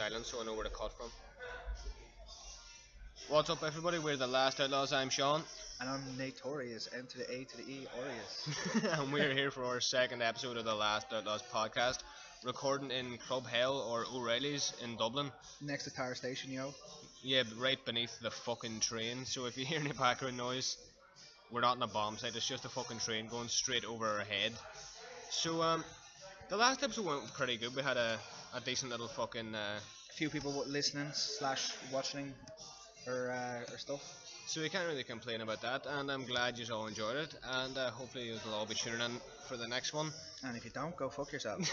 silence so I know where to cut from. What's up, everybody? We're the Last Outlaws. I'm Sean, And I'm Notorious, N to the A to the E, Aureus. and we're here for our second episode of the Last Outlaws podcast, recording in Club Hell or O'Reilly's in Dublin. Next to Tower Station, yo. Yeah, right beneath the fucking train. So if you hear any background noise, we're not in a bomb site. It's just a fucking train going straight over our head. So the last episode went pretty good. We had a decent little fucking. A few people listening / watching or stuff. So we can't really complain about that, and I'm glad you all enjoyed it, and hopefully you'll all be tuning in for the next one. And if you don't, go fuck yourself.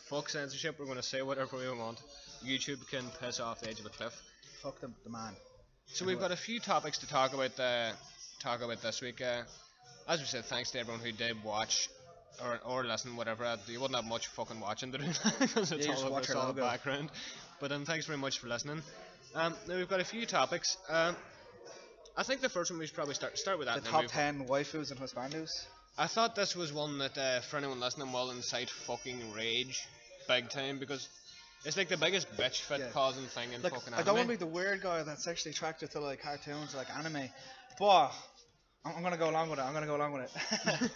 Fuck censorship, we're going to say whatever we want. YouTube can piss off the edge of a cliff. Fuck the man. So we've got a few topics to talk about this week. As we said, thanks to everyone who did watch or listen, whatever. You wouldn't have much fucking watching to do because it's all the background. But thanks very much for listening. Now we've got a few topics. I think the first one we should probably start with that. The top 10 waifus and husbandos. I thought this was one that for anyone listening will incite fucking rage, big time, because it's like the biggest bitch fit causing thing in fucking anime. I don't want to be the weird guy that's sexually attracted to like cartoons or like anime, but I'm gonna go along with it.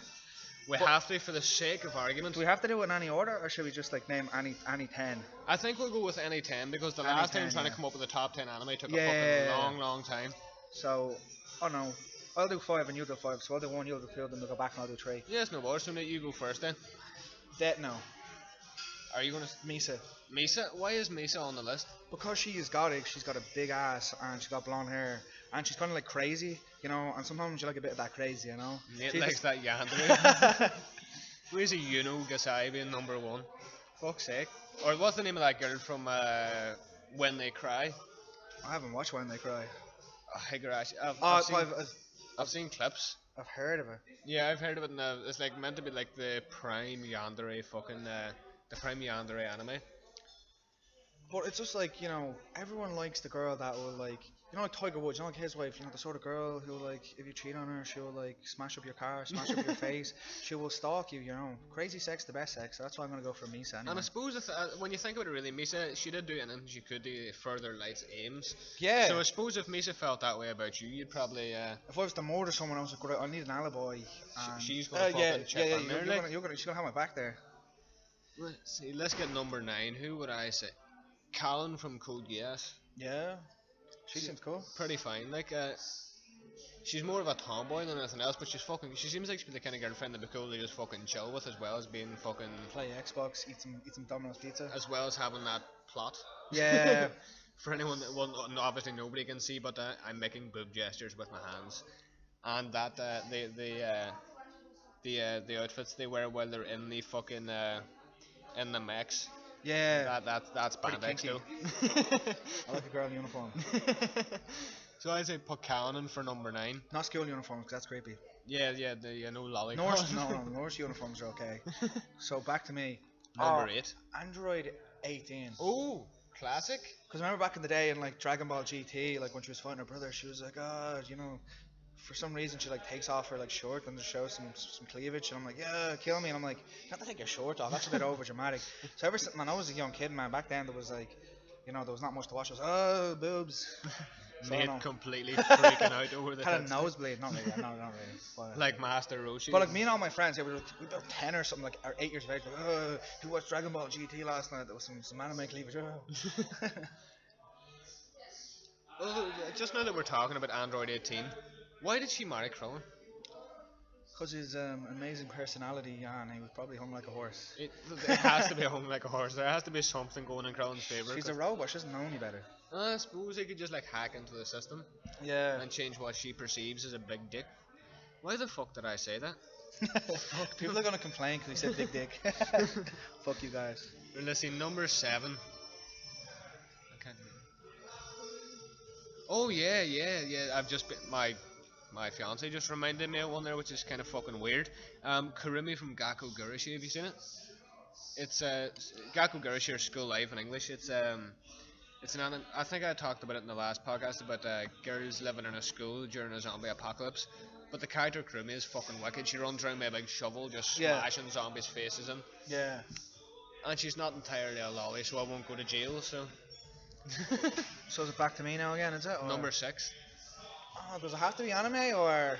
We have to, for the sake of argument. Do we have to do it in any order, or should we just like name any 10? I think we'll go with any 10 because the last time trying to come up with the top 10 anime took a fucking long time. So, oh no, I'll do 5 and you do 5. So I'll do 1, you'll do 2, then we'll go back and I'll do 3. Yes, no bother. So you go first then. Death no. Are you gonna Misa? Misa? Why is Misa on the list? Because she is gothic. She's got a big ass and she's got blonde hair and she's kind of like crazy, you know. And sometimes you like a bit of that crazy, you know. Nate likes that yandere. Where's a Gasai being number 1? Fuck's sake. Or what's the name of that girl from When They Cry? I haven't watched When They Cry. Oh, Higurashi. I've seen clips. I've heard of it. Yeah, I've heard of it. And it's like meant to be like the prime yandere fucking the prime yandere anime. But it's just like, you know, everyone likes the girl that will like, you know, like Tiger Woods, you know, like his wife, you know, the sort of girl who like, if you cheat on her, she'll like smash up your car, smash up your face, she will stalk you, you know. Crazy sex, the best sex, so that's why I'm gonna go for Misa anyway. And I suppose when you think about it really, Misa, she did do anything she could do to further Light's aims. Yeah. So I suppose if Misa felt that way about you, you'd probably... if I was to murder someone, I was like, great, I need an alibi. She's gonna fucking check on there. She's gonna have my back there. Let's see, let's get number 9. Who would I say? Callan from Code Geass. Yeah. She seems cool. Pretty fine. Like, she's more of a tomboy than anything else, but she seems like she'd be the kind of girlfriend that'd be cool to just fucking chill with, as well as being fucking... Play Xbox, eat some Domino's pizza. As well as having that plot. Yeah. For anyone that, well, obviously nobody can see, but I'm making boob gestures with my hands. And that, the outfits they wear while they're in the fucking, in the mechs. Yeah. That's spandex though. I like a girl in uniform. So I'd say put Callan for number 9. Not school uniforms, because that's creepy. Yeah, no lollipop. Norse uniforms are okay. So back to me. Number 8. Android 18. Oh, classic. Because remember back in the day in like Dragon Ball GT, like when she was fighting her brother, she was like, you know, for some reason she like takes off her like shirt and just shows some cleavage, and I'm like, yeah, kill me, and I'm like, you have to take your shirt off, that's a bit over dramatic. So ever since when I was a young kid, man, back then there was like, you know, there was not much to watch. I was boobs. So Nate completely freaking out over the had a nosebleed, not really, not really. But, like Master Roshi. But like me and all my friends, we were about 10 or something, like or 8 years of age. Like, we watched Dragon Ball GT last night. There was some anime cleavage. Well, just now that we're talking about Android 18, why did she marry Krillin? Because his amazing personality, and he was probably hung like a horse. It has to be hung like a horse. There has to be something going in Krillin's favour. She's a robot. She doesn't know any better. I suppose he could just like hack into the system. Yeah. And change what she perceives as a big dick. Why the fuck did I say that? People are gonna complain because he said big dick. Fuck you guys. Let's see, number 7. I can't read. Oh yeah. I've just been my fiance just reminded me of one there, which is kind of fucking weird. Kurumi from Gakko Gurashi. Have you seen it? It's Gakko Gurashi or School Life in English. It's an I think I talked about it in the last podcast about girls living in a school during a zombie apocalypse. But the character Kurumi is fucking wicked. She runs around with a big shovel, just smashing zombies' faces in. Yeah. and she's not entirely a lolly, so I won't go to jail. So So is it back to me now again? Is it? Or? number 6. Oh, does it have to be anime or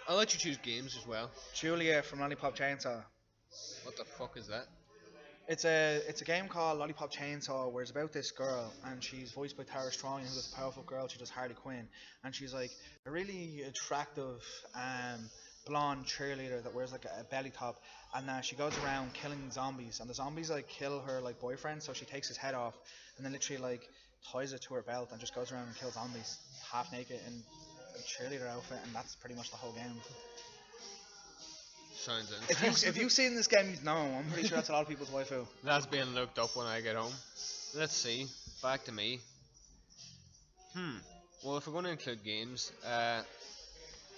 I'll let you choose games as well. Julia from Lollipop Chainsaw? What the fuck is that? It's a game called Lollipop Chainsaw where it's about this girl and she's voiced by Tara Strong, who's this powerful girl. She does Harley Quinn, and she's like a really attractive blonde cheerleader that wears like a belly top, and she goes around killing zombies, and the zombies like kill her like boyfriend, so she takes his head off and then literally like ties it to her belt and just goes around and kills zombies half naked in a cheerleader outfit, and that's pretty much the whole game. Sounds If you've seen this game, no, I'm pretty sure that's a lot of people's waifu. That's being looked up when I get home. Let's see. Back to me. Well, if we're going to include games,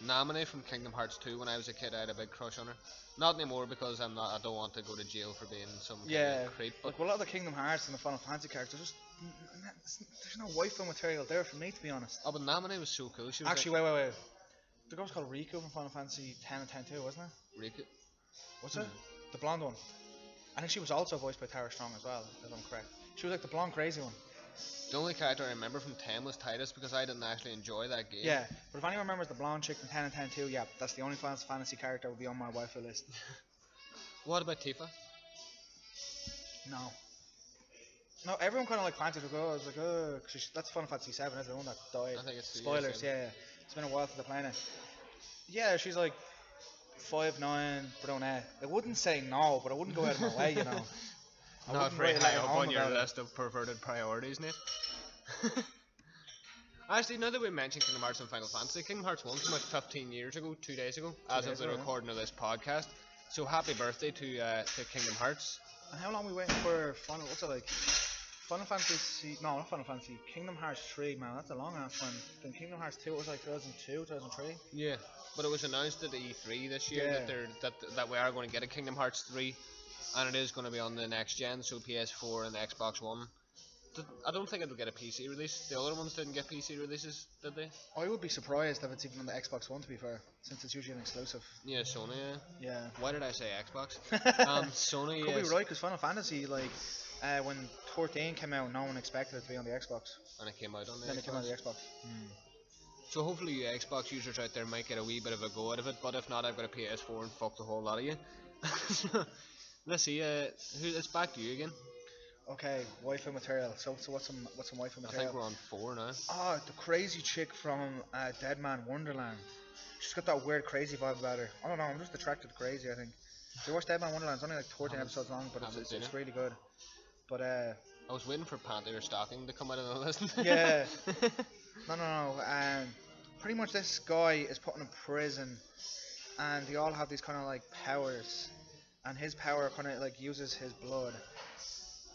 Namine from Kingdom Hearts 2. When I was a kid, I had a big crush on her. Not anymore because I don't want to go to jail for being some kind of creep. But like a lot of the Kingdom Hearts and the Final Fantasy characters, there's no waifu material there for me, to be honest. Oh, but Namine was so cool. She was actually, wait. The girl was called Riku from Final Fantasy 10 and 10 too, wasn't it? Riku. What's it? The blonde one. I think she was also voiced by Tara Strong as well, if I'm correct. She was like the blonde crazy one. The only character I remember from 10 was Titus because I didn't actually enjoy that game. Yeah, but if anyone remembers the blonde chick from 10 and 10 too, yeah, that's the only Final Fantasy character that would be on my waifu list. What about Tifa? No, everyone kind of like fancied her. I was like, oh, cause that's Final Fantasy 7, isn't it? The one that died. I think it's Spoilers, yeah. It's been a while since they're playing it. Yeah, she's like 5'9", brunette. I wouldn't say no, but I wouldn't go out of my way, you know. Not very high up on your list of perverted priorities, Nate. Actually, now that we mentioned Kingdom Hearts and Final Fantasy, Kingdom Hearts 1 came out 15 years ago, 2 days ago, as of the recording of this podcast. So happy birthday to Kingdom Hearts. And how long are we waiting for Final, what's it like? Final Fantasy, no, not Final Fantasy, Kingdom Hearts 3, man, that's a long ass one. Then Kingdom Hearts 2, it was like 2002, 2003. Yeah, but it was announced at E3 this year that we are going to get a Kingdom Hearts 3, and it is going to be on the next gen, so PS4 and Xbox One. I don't think it'll get a PC release. The other ones didn't get PC releases, did they? I would be surprised if it's even on the Xbox One, to be fair, since it's usually an exclusive. Yeah, Sony. Yeah. Why did I say Xbox? Sony. Could be right, because Final Fantasy, like, when 14 came out, no one expected it to be on the Xbox. And it came out on the Xbox. Then it came out on the Xbox. So hopefully you Xbox users out there might get a wee bit of a go out of it, but if not, I've got a PS4 and fuck the whole lot of you. Let's see, it's back to you again. Okay, waifu material. So what's some waifu material? I think we're on 4 now. Oh, the crazy chick from Dead Man Wonderland. She's got that weird crazy vibe about her. I don't know, I'm just attracted to crazy, I think. If you watch Dead Man Wonderland, it's only like 14 episodes long, but it's really good. But I was waiting for Panty or Stocking to come out of the list. Yeah. No. Pretty much this guy is put in prison, and they all have these kind of like powers, and his power kind of like uses his blood,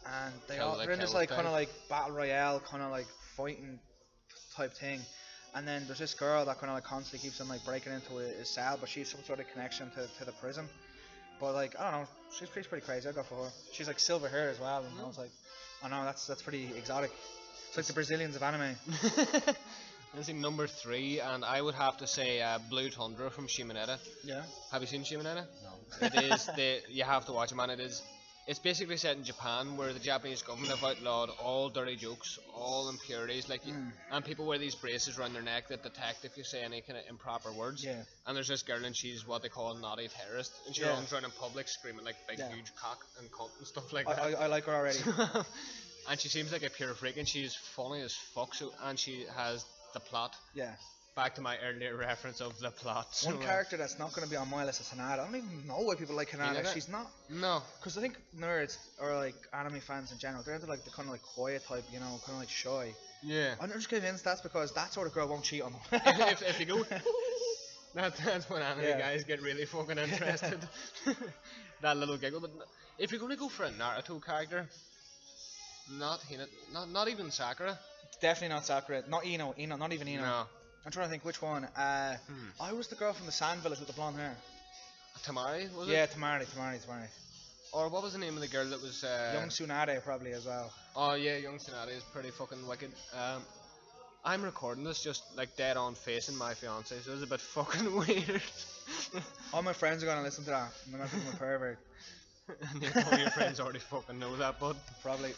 and they're in this like kind of like battle royale kind of like fighting type thing. And then there's this girl that kind of like constantly keeps on like breaking into his cell, but she has some sort of connection to the prison. But like, I don't know, she's pretty crazy. I go for her. She's like silver hair as well, and I was like, oh no, that's pretty exotic. It's like the Brazilians of anime. This is number 3, and I would have to say Blue Tundra from Shimonetta. Yeah. Have you seen Shimonetta? No. It is you have to watch it, man. It's basically set in Japan, where the Japanese government have outlawed all dirty jokes, all impurities, and people wear these braces around their neck that detect if you say any kind of improper words. Yeah. And there's this girl, and she's what they call a naughty terrorist, and she runs around in public screaming like big, huge cock and cunt and stuff like that. I like her already. And she seems like a pure freak, and she's funny as fuck. So, and she has the plot. Yeah. Back to my earlier reference of the plot. One character that's not going to be on my list is Hinata. I don't even know why people like Hinata. She's not. No. Because I think nerds or like anime fans in general, they're into like the kind of like quiet type, you know, kind of like shy. Yeah. I'm just convinced that's because that sort of girl won't cheat on them. if you go, that's when anime guys get really fucking interested. That little giggle. But if you're going to go for a Naruto character, not even Sakura. Definitely not Sakura. Not Ino, not even Ino. No. I'm trying to think which one. I was the girl from the Sand Village with the blonde hair. Tamari, was it? Yeah, Tamari. Or what was the name of the girl that was... Young Tsunade probably as well. Oh yeah, Young Tsunade is pretty fucking wicked. I'm recording this just like dead on facing my fiance, so it's a bit fucking weird. All my friends are going to listen to that. I'm not thinking I'm a pervert. And all your friends already fucking know that, bud. Probably.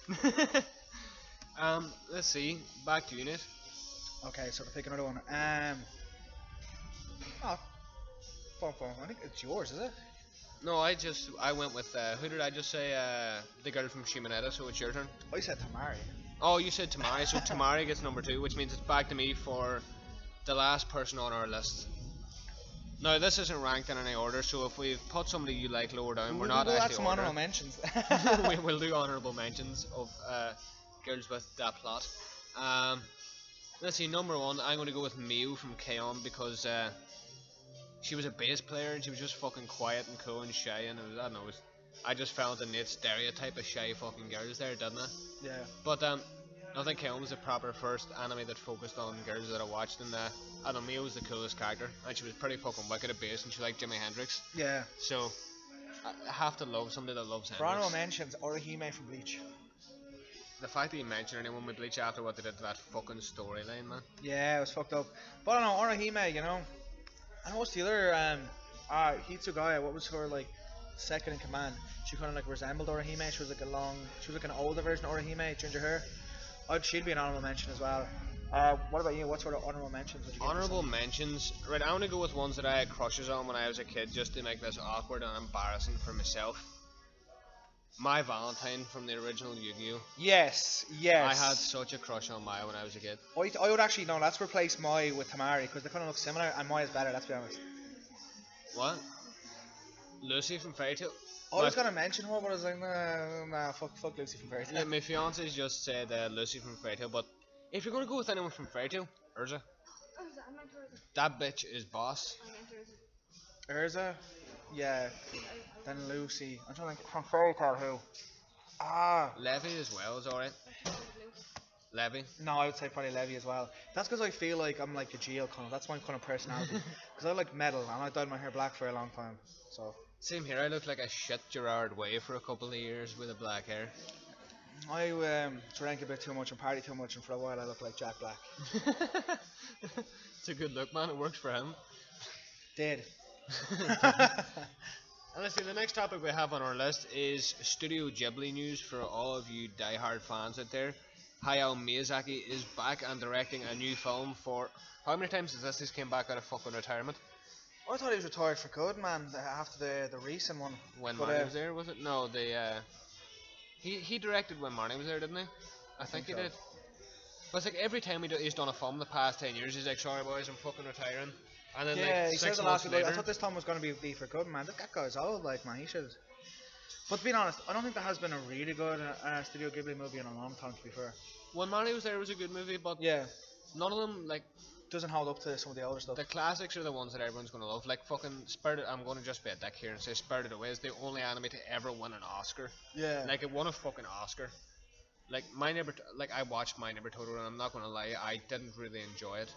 Let's see. Back to unit. Okay, so to pick another one. Oh, I think it's yours, is it? No, I went with who did I just say? The girl from Shimonetta. So it's your turn. I said Tamari. Oh, you said Tamari, so Tamari gets number 2, which means it's back to me for the last person on our list. Now, this isn't ranked in any order, so if we've put somebody you like lower down, we're not We'll add actually some ordering. honorable mentions. We'll do honourable mentions of girls with that plot. Let's see, number 1, I'm going to go with Mio from K-On! Because she was a bass player and she was just fucking quiet and cool and shy, and it was, I don't know, I just found the innate stereotype of shy fucking girls there, didn't I? Yeah. But I think K-On! Was the proper first anime that focused on girls that I watched, and I don't know, Mio was the coolest character, and she was pretty fucking wicked at bass, and she liked Jimi Hendrix. Yeah. So I have to love somebody that loves For Hendrix. honorable mentions, Orihime from Bleach. The fact that you mention anyone with Bleach after what they did to that fucking storyline, man. Yeah, it was fucked up. But I don't know, Orihime, you know. I know what's the other, Hitsugaya, what was her, like, second in command? She kind of, like, resembled Orihime. She was, like, an older version of Orihime, ginger hair. She'd be an honorable mention as well. What about you? What sort of honorable mentions would you give? Honorable mentions? Right, I want to go with ones that I had crushes on when I was a kid, just to make this awkward and embarrassing for myself. My Valentine from the original Yu-Gi-Oh! Yes. I had such a crush on Maya when I was a kid. I would actually, no, let's replace Mai with Tamari, because they kind of look similar, and Mai is better, let's be honest. What? Lucy from Fairy Tail? I was going to mention her, but I was like, nah, fuck Lucy from Fairy Tail. Yeah, my fiance's just said Lucy from Fairy Tail, but if you're going to go with anyone from Fairy Tail, Urza. I meant Urza. That bitch is boss. I meant Urza. Urza? Yeah. Then Lucy. I'm trying to think, from Fairy Tail who? Levy as well is alright. Levy. No, I would say probably Levy as well. That's because I feel like I'm like a Geo kind of. That's my kind of personality. Because I like metal and I dyed my hair black for a long time. So Same here, I looked like a shit Gerard Way for a couple of years with a black hair. I drank a bit too much and party too much, and for a while I looked like Jack Black. It's a good look, man. It works for him. Did. And let's see, the next topic we have on our list is Studio Ghibli news for all of you die-hard fans out there. Hayao Miyazaki is back and directing a new film for... How many times has this came back out of fucking retirement? I thought he was retired for good, man. After the recent one. When But, Marnie was there, was it? No, he directed when Marnie was there, didn't he? I think he so. did. But it's like every time he's done a film the past 10 years, he's like, sorry boys, I'm fucking retiring. And then Yeah, like he 6 said the months last later... I thought this time was going to be for good, man. That guy's old, like, man. He should. But being honest, I don't think there has been a really good Studio Ghibli movie in a long time, to be fair. When Marnie was there, it was a good movie, but Yeah, none of them, like, doesn't hold up to some of the older stuff. the classics are the ones that everyone's going to love. Like fucking Spirited... I'm going to just be a dick here and say Spirited Away is the only anime to ever win an Oscar. Yeah. Like, it won a fucking Oscar. Like, I watched My Neighbor Totoro, and I'm not going to lie, I didn't really enjoy it.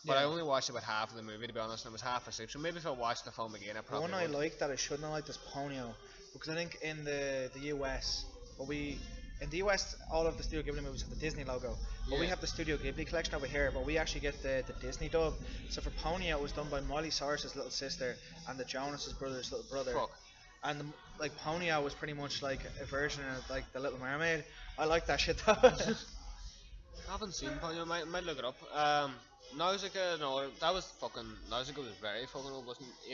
But I Yeah. only watched about half of the movie, to be honest, and it was half asleep. So maybe if I watched the film again, I The probably one I would. like that I shouldn't have liked is Ponyo, because I think in the US, in the US all of the Studio Ghibli movies have the Disney logo, but we Yeah. have the Studio Ghibli collection over here, but we actually get the Disney dub. So for Ponyo, it was done by Miley Cyrus's little sister and the Jonas Brothers' little brother. Fuck. And like Ponyo was pretty much like a version of like the Little Mermaid. I like that shit though. I haven't seen Ponyo, might look it up. Nausicaa, no, that was fucking... Nausicaa was very fucking old, wasn't it?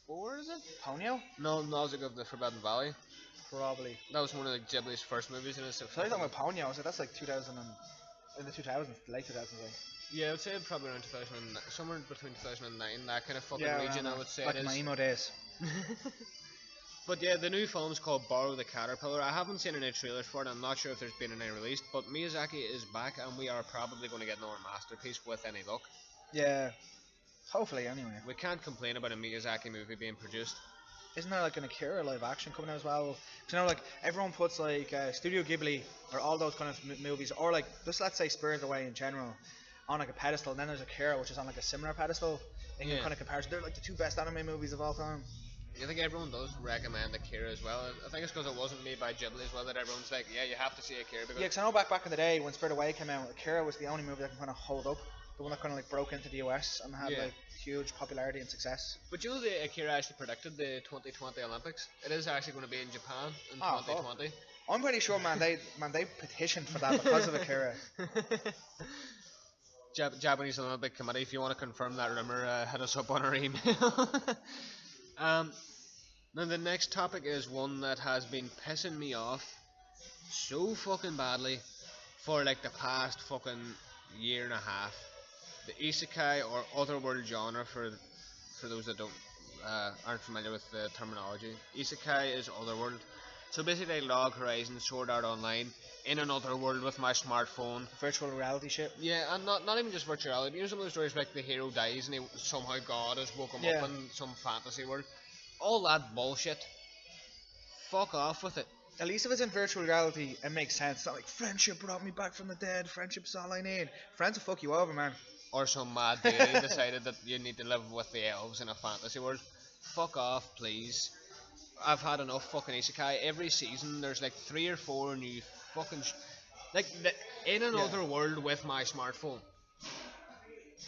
84, is it? Ponyo? No, Nausicaa of the Forbidden Valley. Probably. That was one of the Ghibli's first movies, and it's so So I fucking... talking about Ponyo. I was like, that's like 2000 and in the 2000s, late 2000s. Like. Yeah, I would say probably around 2009, somewhere between 2009, that kind of fucking Yeah, region, around I would say like it is. my emo days. But yeah, the new film's called Borrow the Caterpillar. I haven't seen any trailers for it, I'm not sure if there's been any released, but Miyazaki is back, and we are probably going to get another masterpiece with any luck. Yeah. Hopefully, anyway. We can't complain about a Miyazaki movie being produced. Isn't there like an Akira live action coming out as well? 'Cause you know, like everyone puts like Studio Ghibli or all those kind of movies, or like just let's say Spirited Away in general, on like a pedestal. And then there's Akira, which is on like a similar pedestal. In Yeah. kind of comparison, they're like the two best anime movies of all time. I think everyone does recommend Akira as well. I think it's because it wasn't made by Ghibli as well that everyone's like, yeah, you have to see Akira. Because Yeah, because I know back in the day when Spirited Away came out, Akira was the only movie that can kind of hold up the one that kind of like broke into the US and had Yeah. like huge popularity and success. But you know, the Akira actually predicted the 2020 Olympics. It is actually going to be in Japan in Oh, fuck. 2020. I'm pretty sure, man. They petitioned for that because of Akira. Japanese Olympic Committee, if you want to confirm that rumor, hit us up on our email. um, Now the next topic is one that has been pissing me off so fucking badly for like the past fucking year and a half. The isekai or otherworld genre, for those that don't aren't familiar with the terminology. Isekai is otherworld. So basically, Log Horizon, Sword Art Online, in another world with my smartphone. Virtual reality shit. Yeah, and not even just virtual reality. You know some of the stories like the hero dies and somehow God has woke him Yeah. up in some fantasy world. All that bullshit. Fuck off with it. At least if it's in virtual reality, it makes sense. It's not like friendship brought me back from the dead. Friendship's all I need. Friends will fuck you over, man. Or some mad deity decided that you need to live with the elves in a fantasy world. Fuck off, please. I've had enough fucking isekai. Every season there's like 3 or 4 new fucking in another world with my smartphone.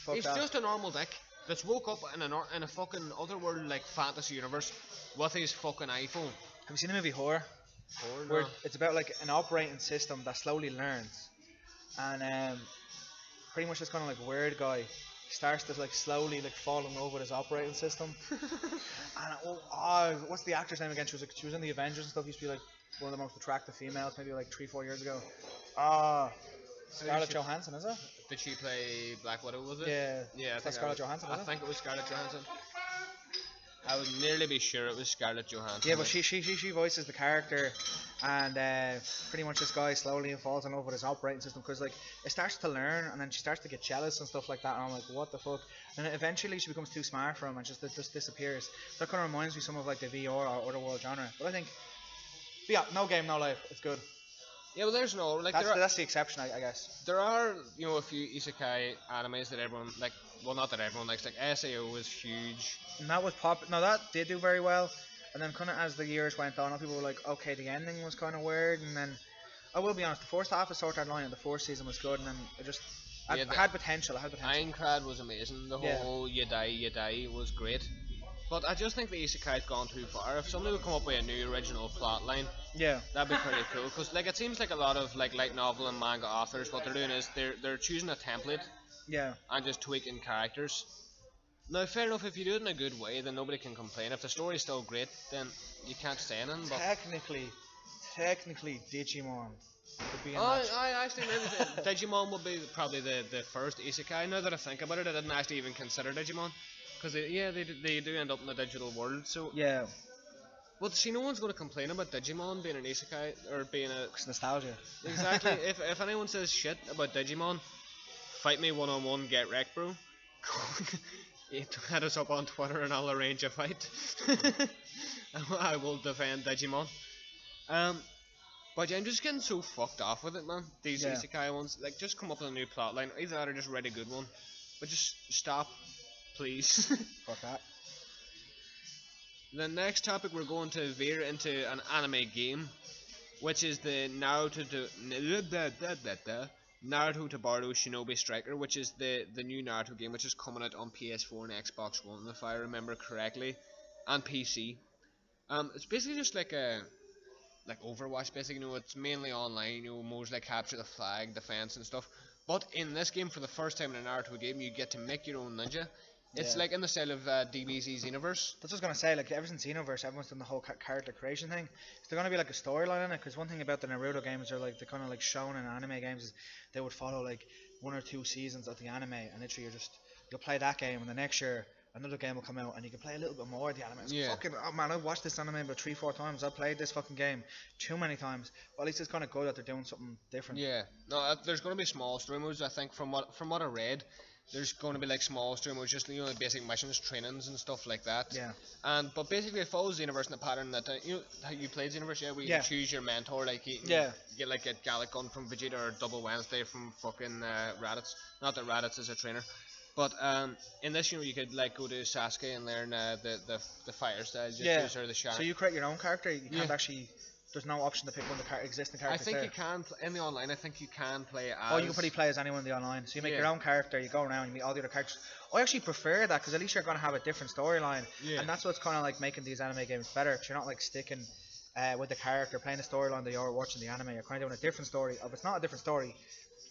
Fuck He's that. just a normal dick that's woke up in a fucking otherworld like fantasy universe with his fucking iPhone. Have you seen the movie Horror? Or Where no. it's about like an operating system that slowly learns, and pretty much this kind of like weird guy starts to like slowly like fall in love with his operating system. And what's the actor's name again? She was in the Avengers and stuff. Used to be like one of the most attractive females, maybe like 3-4 years ago. Scarlett she- Johansson, is it? Did she play Black Widow? Was it? Yeah. Yeah, I Is that think Scarlett Johansson? I Is it? think it was Scarlett Johansson. I would nearly be sure it was Scarlett Johansson. Yeah, but she voices the character, and pretty much this guy slowly falls in love with his operating system because like it starts to learn, and then she starts to get jealous and stuff like that. And I'm like, what the fuck? And then eventually she becomes too smart for him, and just disappears. That kind of reminds me some of like the VR or otherworld genre. But I think, yeah, no game, no life. It's good. Yeah, well, there's no like That's the exception, I guess. there are a few isekai animes that everyone like. Well, not that everyone likes. Like SAO is huge. And that was pop. No, that did do very well. And then kind of as the years went on, people were like, okay, the ending was kind of weird. And then I will be honest, the first half of Sword Art Online, the fourth season was good, and then it just I had potential. I had potential. Aincrad was amazing. The Yeah. whole you die was great. But I just think the isekai's gone too far. If somebody would come up with a new original plot line, Yeah. that'd be pretty cool. Because like it seems like a lot of like light novel and manga authors, what they're doing is they're choosing a template Yeah. and just tweaking characters. Now, fair enough, if you do it in a good way, then nobody can complain. If the story's still great, then you can't say anything. But Technically, Digimon would be in I that. actually maybe Digimon would be probably the first isekai. Now that I think about it, I didn't actually even consider Digimon. Because they do end up in the digital world. So, Yeah, well, see, no one's going to complain about Digimon being an isekai or being a. it's nostalgia. Exactly. if anyone says shit about Digimon, fight me one-on-one, get wrecked, bro. Hit us up on Twitter and I'll arrange a fight. I will defend Digimon. But yeah, I'm just getting so fucked off with it, man. These Yeah. isekai ones, like, just come up with a new plotline. Either that or just write a good one. But just stop, please. Fuck that. The next topic we're going to veer into an anime game, which is the Naruto Tabardo Shinobi Striker, which is the new Naruto game, which is coming out on PS4 and Xbox One, if I remember correctly, and PC. It's basically just like Overwatch, basically. It's mainly online. Modes like capture the flag, defense, and stuff. But in this game, for the first time in a Naruto game, you get to make your own ninja. It's Yeah. like in the style of DBZ's Universe. That's what I was gonna say. Like ever since Xenoverse, everyone's done the whole character creation thing. Is there gonna be like a storyline in it? Because one thing about the Naruto games are like the kind of like shown in anime games is they would follow like 1 or 2 seasons of the anime, and literally you'll play that game, and the next year another game will come out, and you can play a little bit more of the anime. It's Yeah. fucking oh man, I've watched this anime about 3-4 times. I've played this fucking game too many times. But at least it's kind of good that they're doing something different. Yeah, no, there's going to be small story modes. I think from what I read, there's going to be like small story modes, just basic missions, trainings, and stuff like that. Yeah. But basically it follows the universe in the pattern that how you played the universe, yeah, where you Yeah. can choose your mentor, like you Yeah. get like a Gallic Gun from Vegeta or Double Wednesday from fucking Raditz. Not that Raditz is a trainer. But in this, you could like go to Sasuke and learn the fire styles, just Yeah. choose her the Sharingan. So you create your own character. You can't Yeah. actually There's no option to pick one of the existing I characters think there. you can in the online. I think you can play as. Oh, you can pretty play as anyone in the online. So you make Yeah. your own character, you go around, you meet all the other characters. I actually prefer that because at least you're going to have a different storyline. Yeah. And that's what's kind of like making these anime games better. Because you're not like sticking with the character, playing the storyline that you're watching the anime. You're kind of doing a different story. If it's not a different story,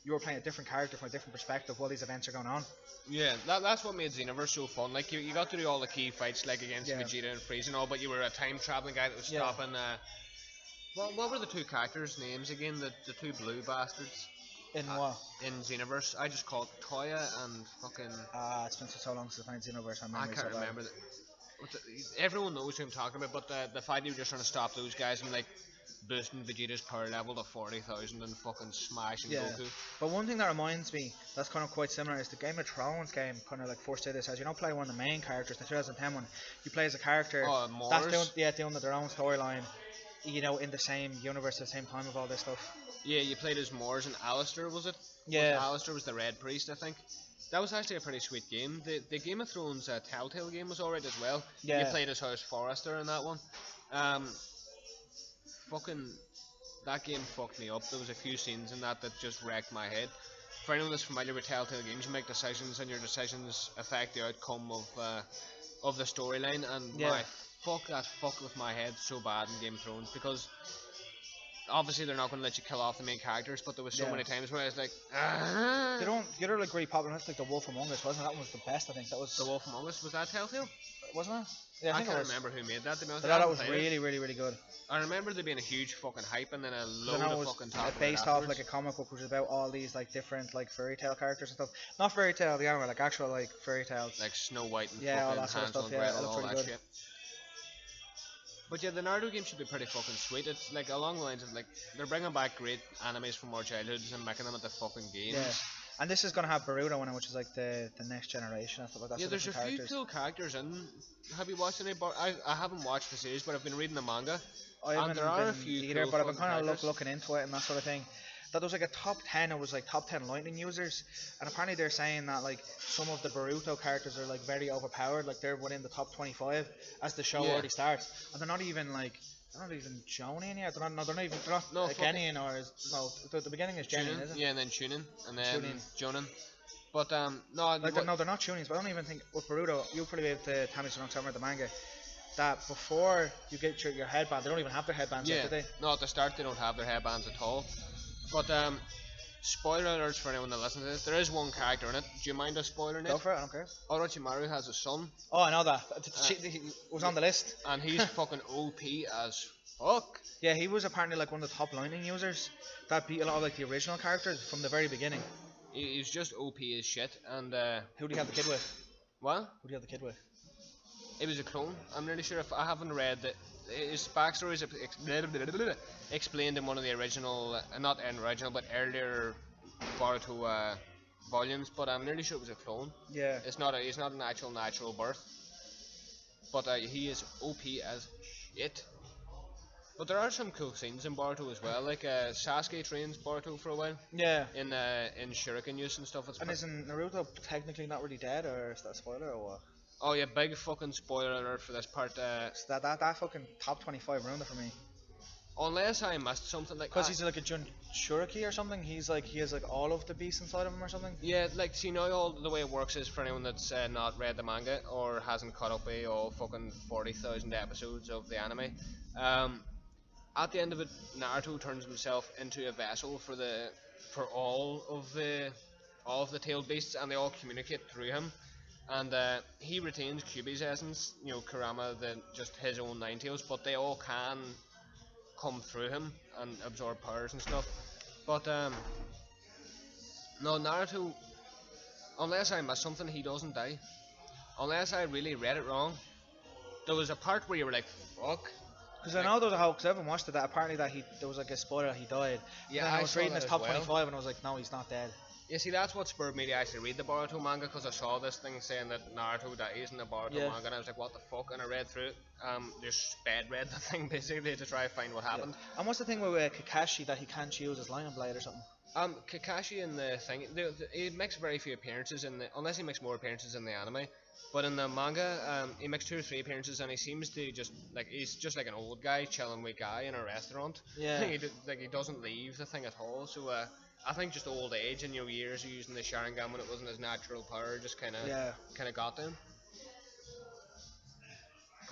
you're playing a different character from a different perspective while these events are going on. Yeah, that's what made Xenoverse so fun. Like you got to do all the key fights like against Yeah. Vegeta and Frieza and all, but you were a time traveling guy that was Yeah. stopping. What were the two characters' names again? The two blue bastards In what? in Xenoverse. I just called Toya and fucking. It's been so long since I played Xenoverse. I can't remember. Everyone knows who I'm talking about, but the fact you were just trying to stop those guys and like boosting Vegeta's power level to 40,000 and fucking smashing Yeah. Goku. But one thing that reminds me that's kind of quite similar is the Game of Thrones game kind of like forced this as you don't play one of the main characters, the 2010 one, you play as a character Oh, that's Moors. doing their own storyline, you know, in the same universe at the same time of all this stuff. Yeah, you played as Moors and Alistair, was it? Yeah. Alistair was the Red Priest, I think. That was actually a pretty sweet game. The Game of Thrones Telltale game was alright as well. You Yeah. played as House Forrester in that one. Fucking that game fucked me up. There was a few scenes in that just wrecked my head. For anyone that's familiar with Telltale games, you make decisions and your decisions affect the outcome of the storyline. And Yeah. that fucked with my head so bad in Game of Thrones because obviously they're not going to let you kill off the main characters, but there was so Yeah. many times where I was like, ah. They don't. The other like really popular ones like the Wolf Among Us, wasn't it? That one was the best. I think that was. The Wolf Among Us, was that Telltale? Wasn't it? Yeah, I I think can't it was. remember who made that, to be honest. But I that haven't was played it. really good. I remember there being a huge fucking hype and then a I load know it of was fucking talk based off like a comic book which is about all these like different like fairy tale characters and stuff. Not fairy tale the anime, like actual like fairy tales. like Snow White and Yeah, all fucking that sort of Hansel stuff, and yeah, Gretel it and looked all pretty that good. shit. But yeah, the Naruto game should be pretty fucking sweet. It's like along the lines of like they're bringing back great animes from our childhoods and making them into fucking games. Yeah. And this is gonna have Boruto in it, which is like the next generation and stuff like that. Yeah, so there's a different few characters. cool characters in. Have you watched any? I haven't watched the series, but I've been reading the manga. I haven't there are a been few either, cool but I've been fun kind of characters. looking into it and that sort of thing. That there was like a top 10, it was like top 10 lightning users, and apparently they're saying that like some of the Boruto characters are like very overpowered, like they're within the top 25 as the show Yeah. already starts, and they're not even Jonin yet. They're not even No, Genin the beginning is Genin, Chunin, isn't it? yeah, and then Chunin, and then Chunin. Jonin. But no, Like no, they're not Chunins, but I don't even think with Boruto. You'll probably be able to tell me something about the manga. That before you get your headband, they don't even have their headbands yeah, yet, do they? no, at the start they don't have their headbands at all. But spoiler alerts for anyone that listens to this. There is one character in it. Do you mind us spoiling Go it? for it, I don't care. Orochimaru has a son, Oh, I know that. He was on the list. and he's fucking OP as fuck. Yeah, he was apparently like one of the top lightning users that beat a lot of like the original characters from the very beginning. He's just OP as shit, and Who do you have the kid with? what? Who do you have the kid with? It was a clone. I'm nearly sure if I haven't read that. His backstory is explained in one of the original, not in original, but earlier Boruto volumes. But I'm nearly sure it was a clone. Yeah. It's not a. He's not an actual natural birth. But he is OP as shit. But there are some cool scenes in Boruto as well. Like Sasuke trains Boruto for a while Yeah. in shuriken use and stuff. It's And isn't Naruto technically not really dead, or is that a spoiler, or what? oh yeah, big fucking spoiler alert for this part. So that fucking top 25 ruined it for me. Unless I missed something like Because he's like a Shuriki or something. He has like all of the beasts inside of him or something. yeah, like see now all the way it works is for anyone that's not read the manga or hasn't caught up with all fucking 40,000 episodes of the anime. At the end of it, Naruto turns himself into a vessel for all of the tailed beasts, and they all communicate through him. And he retains Kyuubi's essence, you know, Kurama, just his own Ninetales, but they all can come through him and absorb powers and stuff. But no, Naruto, unless I missed something, he doesn't die. Unless I really read it wrong. There was a part where you were like, fuck. Because I know there was a whole, because I haven't watched it, that apparently there was like a spoiler that he died. Yeah, And then I I was saw reading that his as top well. 25 and I was like, no, he's not dead. You see, that's what spurred me to actually read the Boruto manga, because I saw this thing saying that Naruto dies in the Boruto Yeah. manga, and I was like, what the fuck? And I read through it. Just sped read the thing basically to try to find what happened. And what's the thing with Kakashi that he can't use his lightning blade or something? Kakashi in the thing, he makes very few appearances unless he makes more appearances in the anime. But in the manga, he makes 2 or 3 appearances, and he seems to just like he's just like an old guy chilling with a guy in a restaurant. Yeah. Like he doesn't leave the thing at all. So I think just old age and years of using the Sharingan when it wasn't his natural power just Yeah. kind of got to him.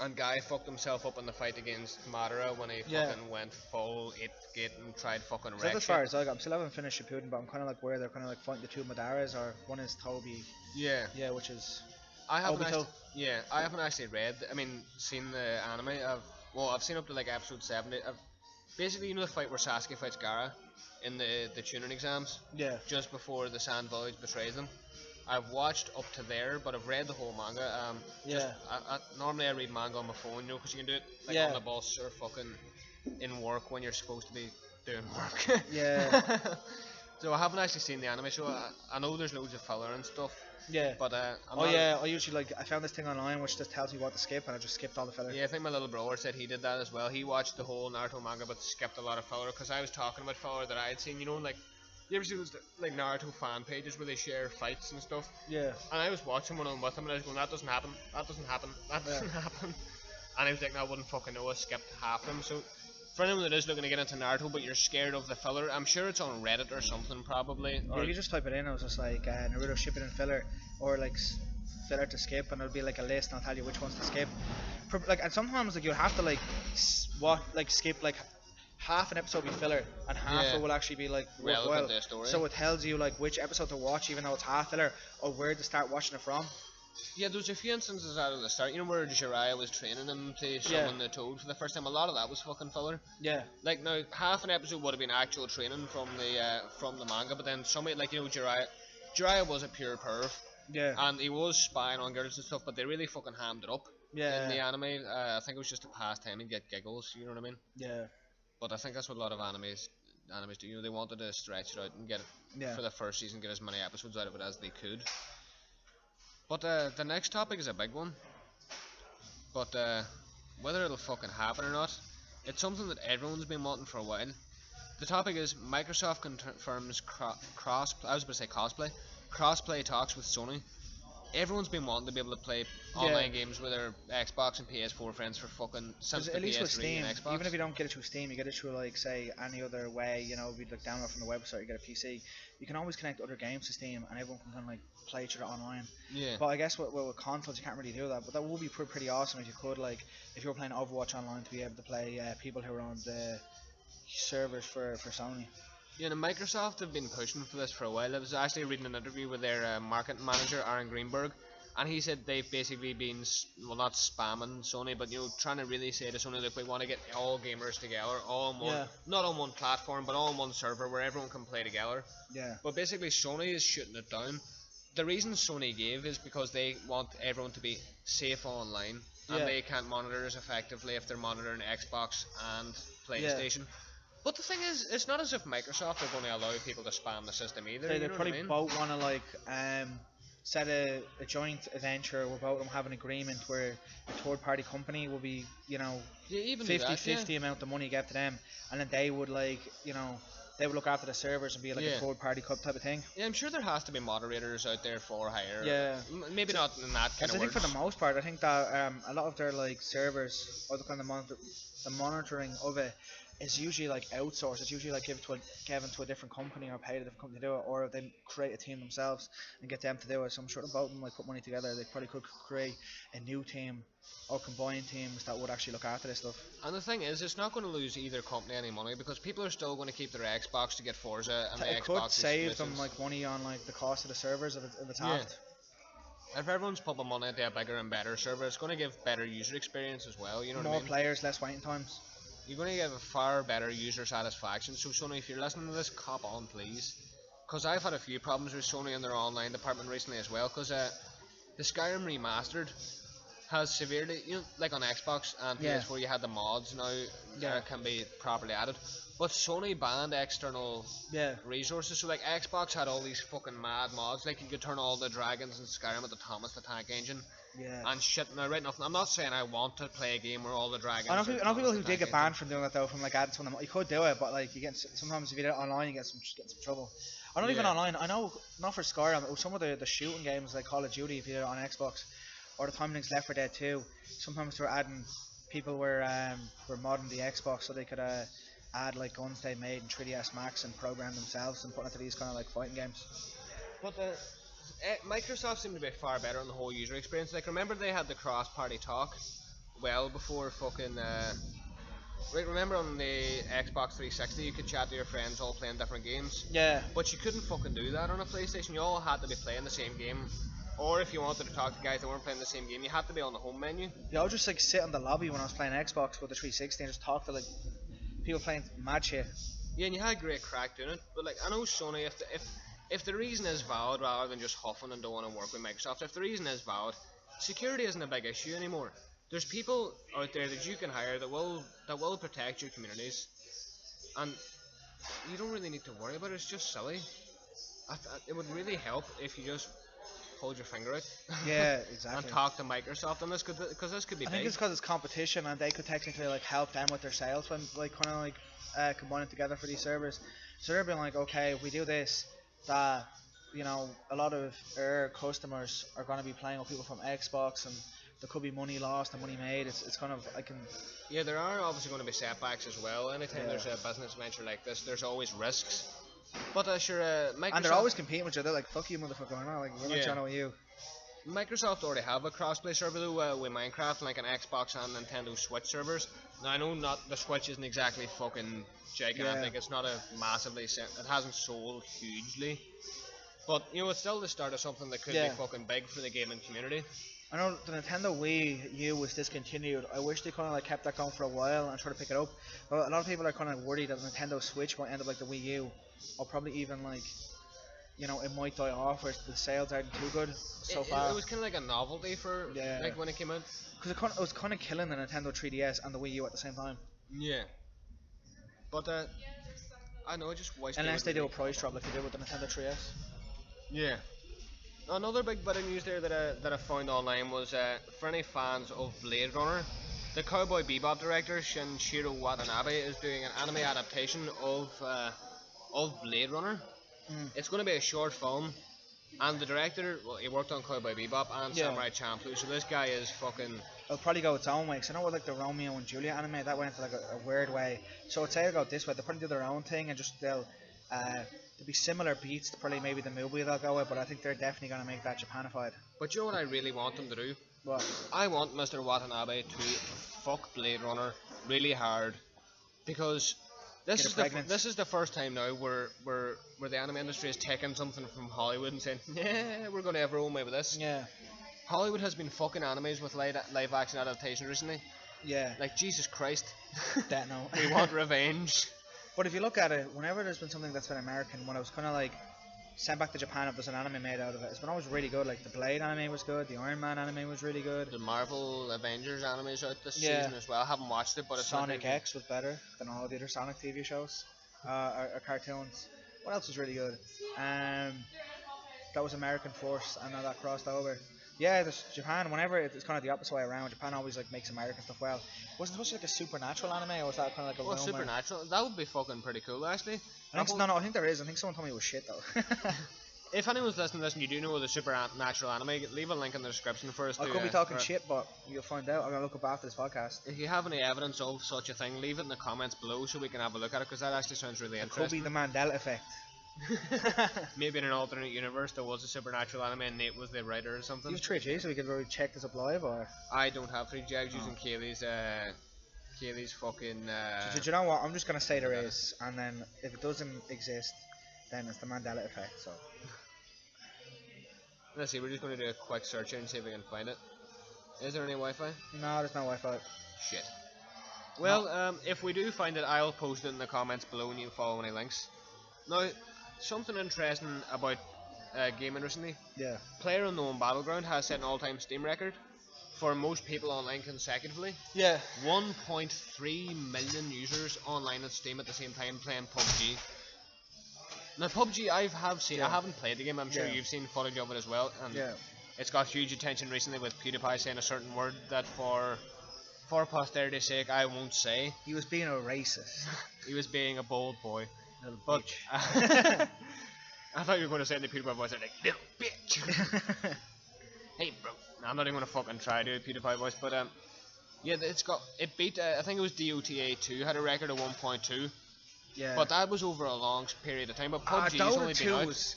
And Guy fucked himself up in the fight against Madara when he Yeah. fucking went full 8 gate and tried fucking So wreck as far shit. as I got, I'm still haven't finished Shippuden, but I'm kind of like where they're kind of like fighting the two Madaras, or one is Toby, Yeah. yeah, which is I haven't Obito. actually, yeah, I haven't actually read. I mean, seen the anime. I've seen up to like episode 70. Basically, you know the fight where Sasuke fights Gaara in the tuning exams yeah, just before the Sand Village betrays them. I've watched up to there, but I've read the whole manga. yeah, Normally I read manga on my phone, you know, because you can do it like Yeah. on the bus or fucking in work when you're supposed to be doing work. yeah, So I haven't actually seen the anime, so I know there's loads of filler and stuff, yeah. but I'm Oh not, yeah, I usually like I found this thing online which just tells me what to skip, and I just skipped all the filler. Yeah, I think my little brother said he did that as well. He watched the whole Naruto manga but skipped a lot of filler because I was talking about filler that I had seen. You know, like you ever see those like Naruto fan pages where they share fights and stuff? Yeah, And I was watching one of them with him and I was going, that doesn't happen, that doesn't happen, that doesn't happen. And I was like, no, I wouldn't fucking know. I skipped half of them. So for anyone that is looking to get into Naruto but you're scared of the filler, I'm sure it's on Reddit or something probably. yeah. Or You just type it in, it was just like Naruto Shippuden filler, or like filler to skip, and it'll be like a list, and I'll tell you which ones to skip. Like, and sometimes like you'll have to like skip like half an episode will be filler, and half Yeah. it will actually be like Relevant worthwhile. to the story. So it tells you like which episode to watch, even though it's half filler, or where to start watching it from. yeah, there's a few instances out of the start, you know, where Jiraiya was training him to summon the toad for the first time. A lot of that was fucking filler. Yeah, Like now, half an episode would have been actual training from the manga, but then somebody like you know Jiraiya was a pure perv, yeah, and he was spying on girls and stuff, but they really fucking hammed it up yeah, in the anime. I think it was just a pastime and get giggles, you know what I mean? yeah, But I think that's what a lot of animes do. You know, they wanted to stretch it out and get it yeah. for the first season, get as many episodes out of it as they could. But the next topic is a big one. But whether it'll fucking happen or not, it's something that everyone's been wanting for a while. The topic is Microsoft confirms crossplay talks with Sony. Everyone's been wanting to be able to play online games with their Xbox and PS4 friends for fucking since the At least with PS3 Steam, and Xbox. even if you don't get it through Steam, you get it through like say any other way. You know, if you like download from the website, you get a PC. You can always connect other games to Steam, and everyone can kind of like play each other online. Yeah. But I guess with consoles, you can't really do that. But that would be pretty awesome if you could, like, if you were playing Overwatch online, to be able to play people who are on the servers for Sony. Yeah, and Microsoft have been pushing for this for a while. I was actually reading an interview with their marketing manager, Aaron Greenberg, and he said they've basically been, well, not spamming Sony, but you know, trying to really say to Sony, look, we want to get all gamers together, all on one, Yeah. not on one platform, but all on one server where everyone can play together. Yeah. But basically, Sony is shooting it down. The reason Sony gave is because they want everyone to be safe online, and Yeah. they can't monitor as effectively if they're monitoring Xbox and PlayStation. But the thing is, it's not as if Microsoft are going to allow people to spam the system either. They you know what I probably mean? both want to like set a joint adventure where both of them have an agreement where a third party company will be, you know, Yeah, even do 50-50 that, yeah. amount of money you give to them, and then they would like, you know, they would look after the servers and be like Yeah. a third party club type of thing. Yeah, I'm sure there has to be moderators out there for hire. Yeah. Maybe not in that kind Because of I think words. for the most part, I think that a lot of their like servers or the kind of the monitoring of it is usually like outsourced. It's usually like given to a different company or paid a different company to do it, or they create a team themselves and get them to do it. So I'm sure about them like put money together. They probably could create a new team or combine teams that would actually look after this stuff. And the thing is, it's not going to lose either company any money because people are still going to keep their Xbox to get Forza and the It could Xbox save them exclusives. like money on like the cost of the servers if it's Yeah. halved. If everyone's pumping money into a bigger and better server, it's going to give better user experience as well. You know what I More mean? players, less waiting times. You're going to give a far better user satisfaction. So Sony, if you're listening to this, cop on please. Because I've had a few problems with Sony in their online department recently as well. Because the Skyrim Remastered has severely, you know, like on Xbox and Yeah. PS4 you had the mods now Yeah. can be properly added. But Sony banned external Yeah. resources. So like Xbox had all these fucking mad mods. Like you could turn all the dragons in Skyrim at the Thomas the Tank Engine. Yeah. And shit, now right enough, I'm not saying I want to play a game where all the dragons I know are people, Thomas who the did Tank get banned from doing that though, from like adding to them. You could do it, but like you get sometimes if you do it online, you get some trouble. I don't even Yeah. online. I know not for Skyrim. Some of the shooting games like Call of Duty, if you do it on Xbox, or the time links Left 4 Dead 2, sometimes they were adding people were modding the Xbox so they could add like guns they made in 3ds Max and program themselves and put into these kind of like fighting games. But Microsoft seemed to be far better on the whole user experience. Like, remember they had the cross-party talk well before fucking. Right, remember on the Xbox 360 you could chat to your friends all playing different games? Yeah. But you couldn't fucking do that on a PlayStation. You all had to be playing the same game. Or if you wanted to talk to guys that weren't playing the same game, you had to be on the home menu. Yeah, I would just like sit in the lobby when I was playing Xbox with the 360 and just talk to like people playing mad shit. Yeah, and you had great crack doing it. But like, I know Sony, if the reason is valid rather than just huffing and don't want to work with Microsoft, if the reason is valid, security isn't a big issue anymore. There's people out there that you can hire that will protect your communities, and you don't really need to worry about it. It's just silly. It would really help if you just hold your finger out. Yeah, exactly. And talk to Microsoft on this, because this could be I big. think it's because it's competition and they could technically like help them with their sales when like kind of like combining together for these servers. So they're being like, okay, if we do this, that a lot of our customers are going to be playing with people from Xbox and there could be money lost and money made. It's kind of Yeah, there are obviously going to be setbacks as well. Anytime Yeah. there's a business venture like this, there's always risks. But sure, Microsoft. and they're always competing with each other. Like, fuck you, motherfucker. No, like, we're not Yeah. trying to with you. Microsoft already have a crossplay server though with Minecraft, like an Xbox and Nintendo Switch servers. Now I know not the Switch isn't exactly fucking gigantic. Yeah. It's not a massively it hasn't sold hugely, but it's still the start of something that could Yeah. be fucking big for the gaming community. I know the Nintendo Wii U was discontinued. I wish they kind of like kept that going for a while and try to pick it up. But a lot of people are kind of worried that the Nintendo Switch might end up like the Wii U, or probably even like, it might die off or the sales aren't too good so far. It was kind of like a novelty for Yeah. like when it came out. Because it was kind of killing the Nintendo 3DS and the Wii U at the same time. Yeah. But I know I just wish. Unless they would do a make- price drop like they did with the Nintendo 3DS. Yeah. Another big bit of news there that I found online was for any fans of Blade Runner, the Cowboy Bebop director Shinichiro Watanabe is doing an anime adaptation of Blade Runner. It's going to be a short film, and the director, well, he worked on Cowboy Bebop and Yeah. Samurai Champloo, so this guy is fucking. It'll probably go its own way. Cause I know with like the Romeo and Juliet anime, that went into like a weird way. So I'd say it'll go this way. They'll probably do their own thing and just there'll be similar beats to probably maybe the movie they'll go with. But I think they're definitely gonna make that Japanified. But you know what I really want them to do? What? I want Mr. Watanabe to fuck Blade Runner really hard, because Get her pregnant. this is the first time now where the anime industry is taking something from Hollywood and saying, yeah, we're going to have our own way with this. Yeah. Hollywood has been fucking animes with live action adaptations recently. Yeah. Like, Jesus Christ. That no. We want revenge. But if you look at it, whenever there's been something that's been American, when I was kind of like sent back to Japan if there's an anime made out of it, it's been always really good. Like the Blade anime was good, the Iron Man anime was really good. The Marvel Avengers anime is out this Yeah. season as well. I haven't watched it, but it's Sonic something- X was better than all the other Sonic TV shows or cartoons. What else was really good? That was American Force, and now that crossed over. Yeah, there's Japan. Whenever it's kind of the opposite way around, Japan always like makes American stuff well. Wasn't it supposed to be like a supernatural anime, or was that kind of like a Well, Roma? Supernatural. That would be fucking pretty cool, actually. I think, no, I think there is. I think someone told me it was shit though. If anyone's listening to this and you do know the supernatural anime, leave a link in the description for us. I to, could be talking or- shit, but you'll find out. I'm gonna look up after this podcast. If you have any evidence of such a thing, leave it in the comments below so we can have a look at it, because that actually sounds really It could be interesting. the Mandela effect. Maybe in an alternate universe there was a supernatural anime and Nate was the writer or something. Use 3G so we could really check this up live, or I don't have 3G. I was Oh. using Kaylee's fucking. do you know what? I'm just gonna say there is, and then if it doesn't exist, then it's the Mandela effect. So Let's see. We're just going to do a quick search here and see if we can find it. Is there any Wi-Fi? no, there's no Wi-Fi. Shit. Well, if we do find it, I'll post it in the comments below and you can follow any links. Now, something interesting about gaming recently. Yeah. PlayerUnknown Battleground has set an all-time Steam record for most people online consecutively. Yeah. 1.3 million users online on Steam at the same time playing PUBG. Now PUBG I have seen, I Yeah. haven't played the game, I'm sure Yeah. you've seen footage of it as well, and Yeah. it's got huge attention recently with PewDiePie saying a certain word that for posterity's sake I won't say. He was being a racist. He was being a bold boy. Little But bitch. I thought you were going to say it in the PewDiePie voice, like, little bitch. Hey bro. I'm not even gonna fucking try to do a PewDiePie voice, but yeah, it beat. I think it was DOTA 2 had a record of 1.2, Yeah. but that was over a long period of time. But PUBG's Dota only been 2 out. was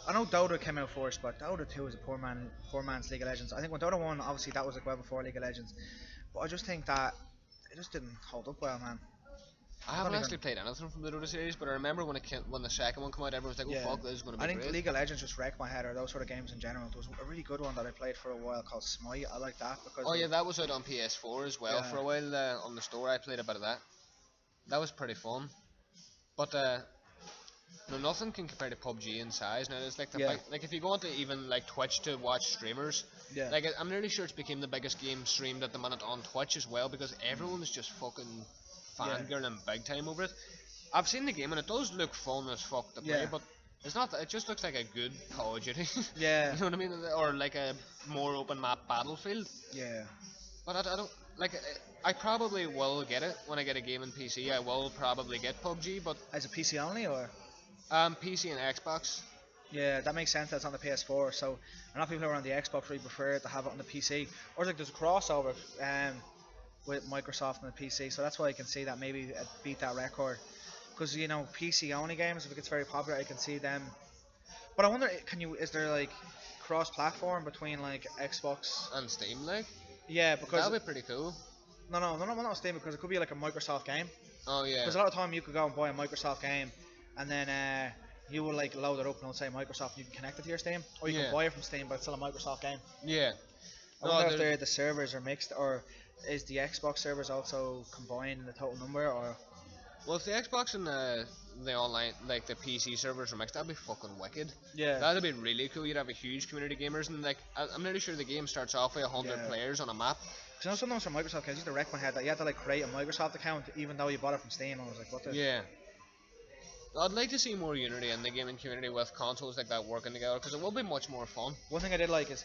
I know Dota came out first, but Dota 2 is a poor man's League of Legends. I think when Dota 1, obviously that was like well before League of Legends, but I just think that it just didn't hold up well, man. I haven't Not even- actually played anything from the Dota series, but I remember when the second one came out, everyone was like, "Oh Yeah. fuck, this is gonna be I think great." League of Legends just wrecked my head, or those sort of games in general. There was a really good one that I played for a while called Smite. I like that because Oh yeah, that was out on PS4 as well Yeah. for a while on the store. I played a bit of that. That was pretty fun. But no, nothing can compare to PUBG in size. Now it's like Yeah. like if you go onto even like Twitch to watch streamers, Yeah. like I'm nearly sure it's became the biggest game streamed at the minute on Twitch as well because everyone's just fucking fangirling big time over it. I've seen the game and it does look fun as fuck to play, Yeah. but it's not. It just looks like a good Call of Duty. Yeah. You know what I mean? Or like a more open map Battlefield. Yeah. But I don't like. I probably will get it when I get a game on PC. I will probably get PUBG, but As a PC only, or PC and Xbox. yeah, that makes sense. That's on the PS4. So a lot of people who are on the Xbox really prefer to have it on the PC. Or like there's a crossover with Microsoft and the PC, so that's why I can see that maybe it beat that record. Because you know PC only games, if it gets very popular, I can see them. But I wonder, is there like cross-platform between like Xbox? And Steam, like Yeah, because that'd be pretty cool. no, not Steam, because it could be like a Microsoft game. Oh yeah. Because a lot of time you could go and buy a Microsoft game, and then you will like load it up and it'll say Microsoft, and you can connect it to your Steam, or you Yeah. can buy it from Steam, but it's still a Microsoft game. Yeah. I wonder if the servers are mixed, or is the Xbox servers also combined in the total number, or Well, if the Xbox and the online, like the PC servers are mixed, that'd be fucking wicked. yeah, That'd be really cool. You'd have a huge community of gamers, and like I'm nearly sure the game starts off with 100 Yeah. players on a map. because I know sometimes for Microsoft games, it used to wreck my head that you had to like create a Microsoft account even though you bought it from Steam. I was like, what the? Yeah. I'd like to see more unity in the gaming community with consoles like that working together because it will be much more fun. One thing I did like is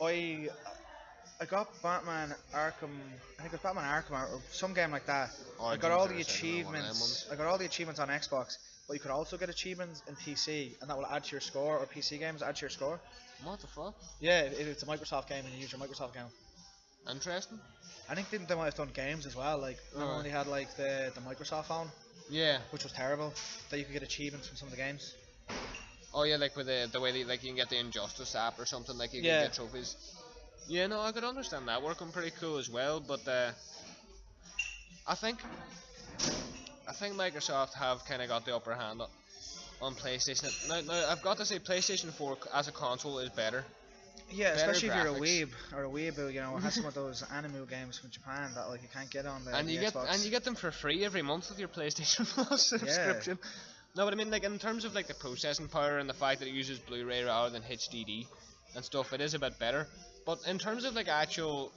I got Batman Arkham. I think it was Batman Arkham or some game like that. I got Origins all or the something, one of them achievements. ones. I got all the achievements on Xbox, but you could also get achievements in PC, and that will add to your score. Or PC games add to your score. What the fuck? Yeah, if it's a Microsoft game and you use your Microsoft account. Interesting. I think they might have done games as well. Like remember when they had like the Microsoft phone, Yeah. which was terrible, that you could get achievements from some of the games. Oh yeah, like with the way that like you can get the Injustice app or something, like you Yeah. can get trophies. Yeah, no, I could understand that working pretty cool as well, but I think Microsoft have kind of got the upper hand on PlayStation. Now, I've got to say, PlayStation 4 as a console is better. Yeah, Better especially if you're a graphics. weeb or a weeaboo, you know, it has some of those anime games from Japan that like you can't get on the, And you the get Xbox. them for free every month with your PlayStation Plus subscription. No, but I mean, like in terms of like the processing power and the fact that it uses Blu-ray rather than HDD and stuff, it is a bit better. But in terms of like actual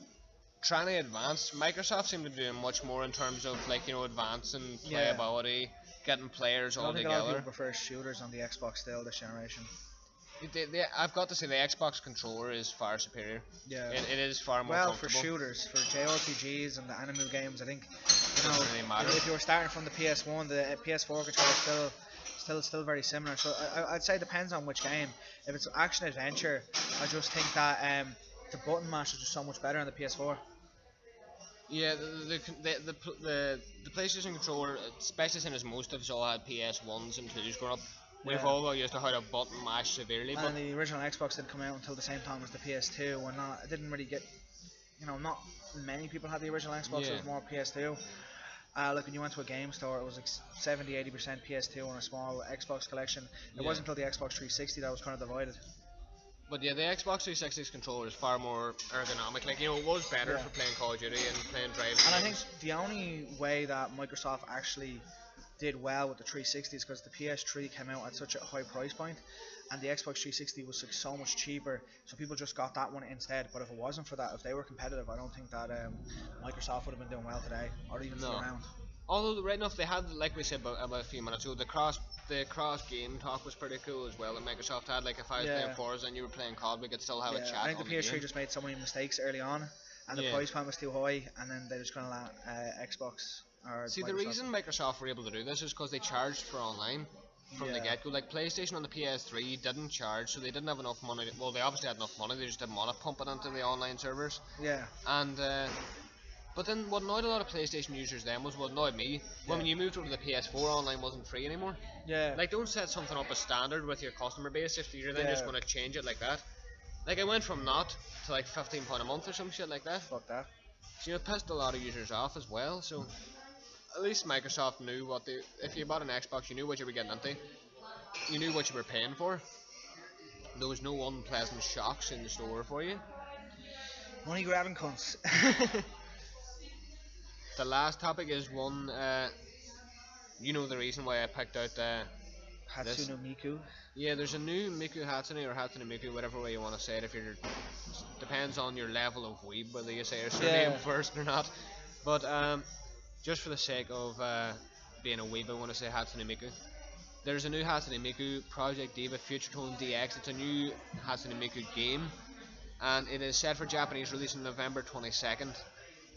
trying to advance, Microsoft seem to be doing much more in terms of like advancing Yeah. playability, getting players I all don't think a lot of together. people prefer shooters on the Xbox still this generation. I've got to say the Xbox controller is far superior. Yeah. It is far more Well, for comfortable. shooters, for JRPGs and the anime games, I think It you know, doesn't really matter. if you were starting from the PS1, the PS4 controller is still very similar. So I'd say it depends on which game. If it's action adventure, I just think that the button mash is just so much better on the PS4. Yeah, the PlayStation controller, especially since most of us all had PS1s and 2s growing up, we've Yeah. all got used to how to button mash severely. But And the original Xbox didn't come out until the same time as the PS2, and it didn't really get, not many people had the original Xbox. It Yeah. was more PS2. Like when you went to a game store, it was like 70-80% PS2 and a small Xbox collection. It Yeah. wasn't until the Xbox 360 that was kind of divided. yeah, the Xbox 360's controller is far more ergonomic. Like it was better Yeah. for playing Call of Duty and playing driving. And I think games. the only way that Microsoft actually did well with the 360 is because the PS3 came out at such a high price point, and the Xbox 360 was like so much cheaper, so people just got that one instead. But if it wasn't for that, if they were competitive, I don't think that Microsoft would have been doing well today, or even still No. around. Although right enough, they had, like we said about a few minutes ago, the cross game talk was pretty cool as well. That Microsoft had, like if I was Yeah. playing Forza and you were playing COD, we could still have a chat. I think the on PS3 game. just made so many mistakes early on, and the Yeah. price point was too high, and then they just kind of let Xbox or See, the Microsoft. reason Microsoft were able to do this is because they charged for online. from the Yeah. get go. Like PlayStation on the PS3 didn't charge, so they didn't have enough money. Well, they obviously had enough money. They just didn't want to pump it into the online servers. Yeah. And but then what annoyed a lot of PlayStation users then was what annoyed me when Yeah. you moved over to the PS4, online wasn't free anymore. Yeah. Like, don't set something up as standard with your customer base if you're then just Yeah. going to change it like that. Like, I went from not to like £15 a month or some shit like that. Fuck that. So it pissed a lot of users off as well. So at least Microsoft knew what they. If you bought an Xbox, you knew what you were getting into. You knew what you were paying for. There was no unpleasant shocks in the store for you. Money grabbing cunts. The last topic is one. You know the reason why I picked out this. Hatsune Miku. Yeah, there's a new Miku Hatsune or Hatsune Miku, whatever way you want to say it. If you're depends on your level of weeb whether you say your surname Yeah. first or not. But just for the sake of being a weeb, I want to say Hatsune Miku. There's a new Hatsune Miku Project Diva Future Tone DX. It's a new Hatsune Miku game, and it is set for Japanese release on November 22nd.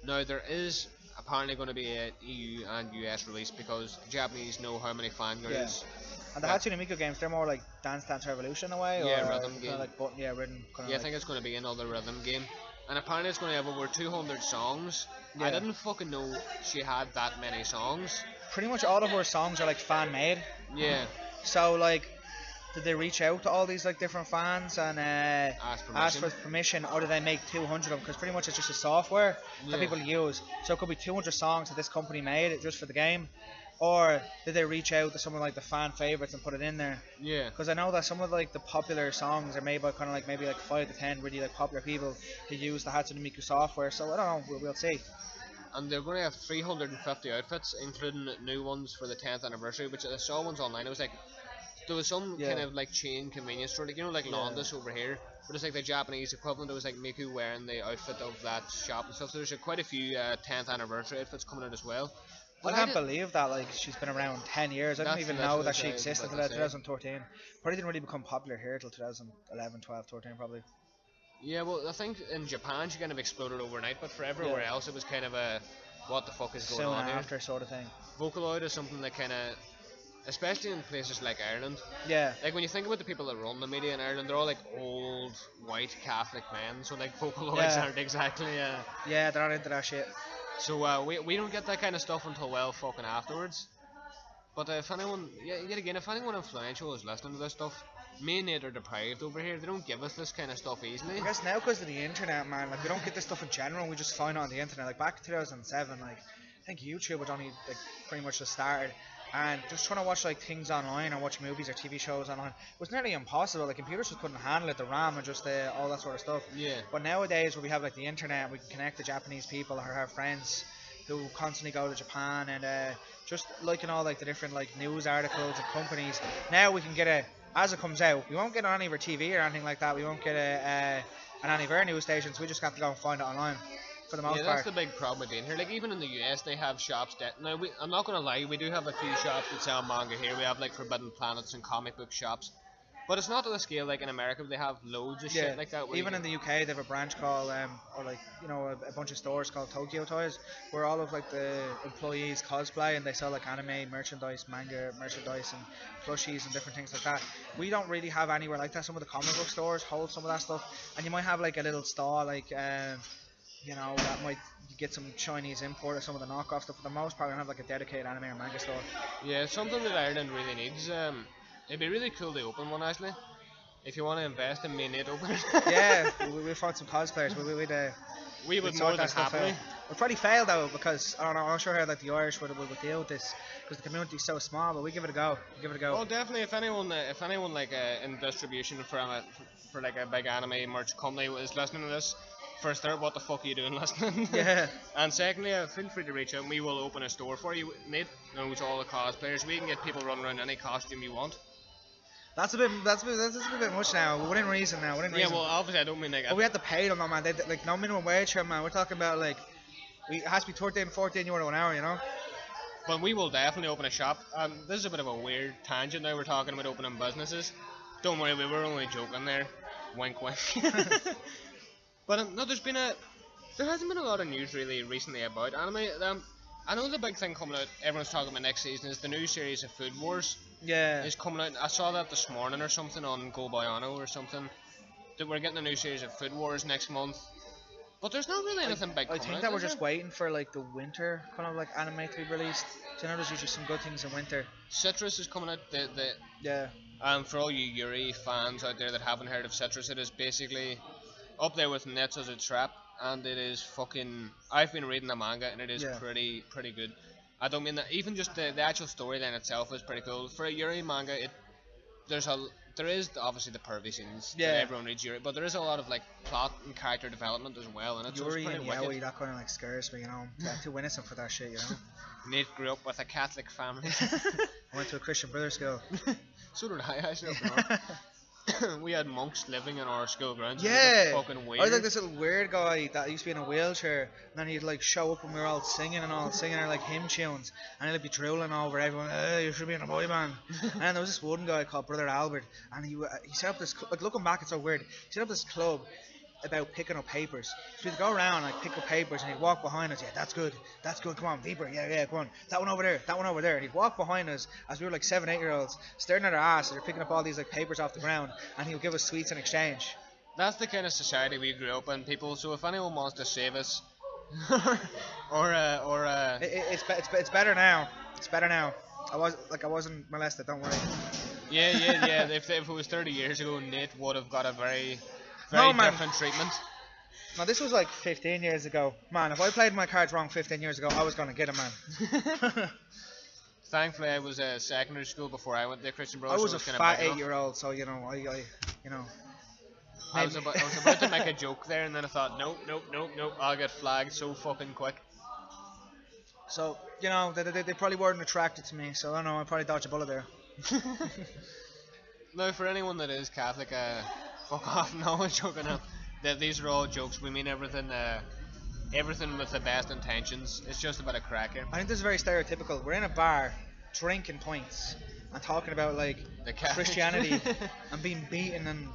Now there is apparently going to be a EU and US release because the Japanese know how many fangirls. Yeah. And the that- Hatsune Miku games, they're more like Dance Dance Revolution in a way, Yeah, or rhythm kind game. of like button, yeah, rhythm. Kind Yeah, I of think it's going to be another rhythm game, and apparently it's going to have over 200 songs. I Yeah. didn't fucking know she had that many songs. pretty much all of her songs are like fan made. Yeah, So like, did they reach out to all these like different fans and ask permission. ask for permission, or do they make 200 of them? Because pretty much it's just a software Yeah. that people use. So it could be 200 songs that this company made just for the game, or did they reach out to some of like the fan favorites and put it in there? Yeah, Because I know that some of like the popular songs are made by kind of like maybe like 5 to 10 really like popular people who use the Hatsune Miku software. So I don't know, we'll see. and they're going to have 350 outfits, including new ones for the 10th anniversary. Which I saw ones online. It was like there was some Yeah. kind of like chain convenience store, like like Yeah. Londis over here, but it's like the Japanese equivalent. It was like Miku wearing the outfit of that shop and stuff. So there's quite a few 10th anniversary outfits coming out as well. I But can't did- believe that like she's been around 10 years. I didn't That's even literally know that what she I was existed about until to say. 2013. Probably didn't really become popular here till 2011, 12, 13 probably. Yeah, well, I think in Japan she kind of exploded overnight, but for everywhere Yeah. else it was kind of a what the fuck is going Soon on here. after sort of thing. Vocaloid is something that kind of, especially in places like Ireland, Yeah. like when you think about the people that run the media in Ireland, they're all like old white Catholic men, so like Vocaloids Yeah. aren't exactly. Yeah, they're not into that shit. So we don't get that kind of stuff until well fucking afterwards. But if anyone, yet again, if anyone influential is listening to this stuff, me and Nate are deprived over here. They don't give us this kind of stuff easily. I guess now because of the internet, man, like we don't get this stuff in general. We just find it on the internet. Like back in 2007, like I think YouTube was only like pretty much just started, and just trying to watch like things online or watch movies or TV shows online was nearly impossible. Like computers just couldn't handle it, the RAM and just all that sort of stuff. Yeah. But nowadays, where we have like the internet, we can connect to Japanese people or our friends who constantly go to Japan and just liking all like the different like news articles and companies. Now we can get it as it comes out. We won't get it on any of our TV or anything like that. We won't get it on any of our news stations. We just have to go and find it online for the most Yeah, part. that's the big problem with being here. Like even in the US, they have shops that now. I'm not gonna lie, we do have a few shops that sell manga here. We have like Forbidden Planets and comic book shops, but it's not to the scale like in America. They have loads of Yeah, shit like that. where even you in the UK, they have a branch called, or like a bunch of stores called Tokyo Toys, where all of like the employees cosplay and they sell like anime merchandise, manga merchandise, and plushies and different things like that. We don't really have anywhere like that. Some of the comic book stores hold some of that stuff, and you might have like a little stall like, that might get some Chinese import or some of the knockoff stuff. For the most part, we don't have like a dedicated anime or manga store. Yeah, it's something that Ireland really needs. It'd be really cool to open one actually. If you want to invest in me and Nate open it. Yeah, we found some cosplayers. We would We'd more sort than that stuff happily. out. We'll probably fail though because I don't know. I'm not sure how like the Irish would deal with this because the community's so small. But we give it a go. Give it a go. Well, definitely. If anyone like in distribution for like a big anime merch company is listening to this, first, what the fuck are you doing listening? Yeah. And secondly, feel free to reach out. And we will open a store for you. Nate knows all the cosplayers. We can get people running around any costume you want. That's a bit much now. Within reason now. Within Yeah, reason. well, obviously I don't mean like. But we have to pay them though, man. They like no minimum wage here, man. We're talking about like it has to be 13, 14 euro an hour, you know. But we will definitely open a shop. This is a bit of a weird tangent now. We're talking about opening businesses. Don't worry, we were only joking there. Wink, wink. But no, there hasn't been a lot of news really recently about anime. I know the big thing coming out. Everyone's talking about next season is the new series of Food Wars Yeah. is coming out. I saw that this morning or something on Go Boyano or something. That we're getting a new series of Food Wars next month. But there's not really anything big I coming think out, that we're is there? just waiting for like the winter kind of like anime to be released. Do you know there's usually some good things in winter? Citrus is coming out. Yeah. For all you Yuri fans out there that haven't heard of Citrus, it is basically up there with Nets as a Trap, and it is fucking. I've been reading the manga, and it is Yeah. pretty good. I don't mean that. Even just the actual storyline itself is pretty cool. For a Yuri manga, there is obviously the pervy scenes Yeah. that everyone reads Yuri, but there is a lot of like plot and character development as well, and it's Yuri pretty and wicked. Yaoi, that kind of like scares me, you know. Yeah, too innocent for that shit, you know. Nate grew up with a Catholic family. I went to a Christian brother school. So did I actually. We had monks living in our school grounds. It Yeah, was fucking weird. I was like this little weird guy that used to be in a wheelchair, and then he'd like show up when we were all singing our like hymn tunes, and he'd like, be drooling over everyone. Hey, you should be in a boy band. And then there was this one guy called Brother Albert, and he set up this like looking back, it's so weird. He set up this club about picking up papers. So we'd go around like pick up papers, and he'd walk behind us. Yeah, that's good, come on, deeper. Yeah, come on, that one over there. And he'd walk behind us as we were like 7, 8-year-olds, staring at our ass, and they're picking up all these like papers off the ground, and he would give us sweets in exchange. That's the kind of society we grew up in, people. So if anyone wants to save us, or It's better now. It's better now. I wasn't molested. Don't worry. yeah. If it was 30 years ago, Nate would have got a very No, man. different treatment. Now this was like 15 years ago. Man, if I played my cards wrong 15 years ago, I was gonna get him, man. Thankfully, I was at secondary school before I went to Christian I Brothers. was so a kinda fat big enough. 8-year-old, so you know, I you know. I was about to make a joke there, and then I thought, nope, I'll get flagged so fucking quick. So you know, they probably weren't attracted to me. So I don't know. I probably dodged a bullet there. Now, for anyone that is Catholic, fuck off. No, I'm joking. These are all jokes. We mean everything. Everything with the best intentions. It's just about a cracker. I think this is very stereotypical. We're in a bar, drinking points, and talking about like The Catholic. Christianity and being beaten and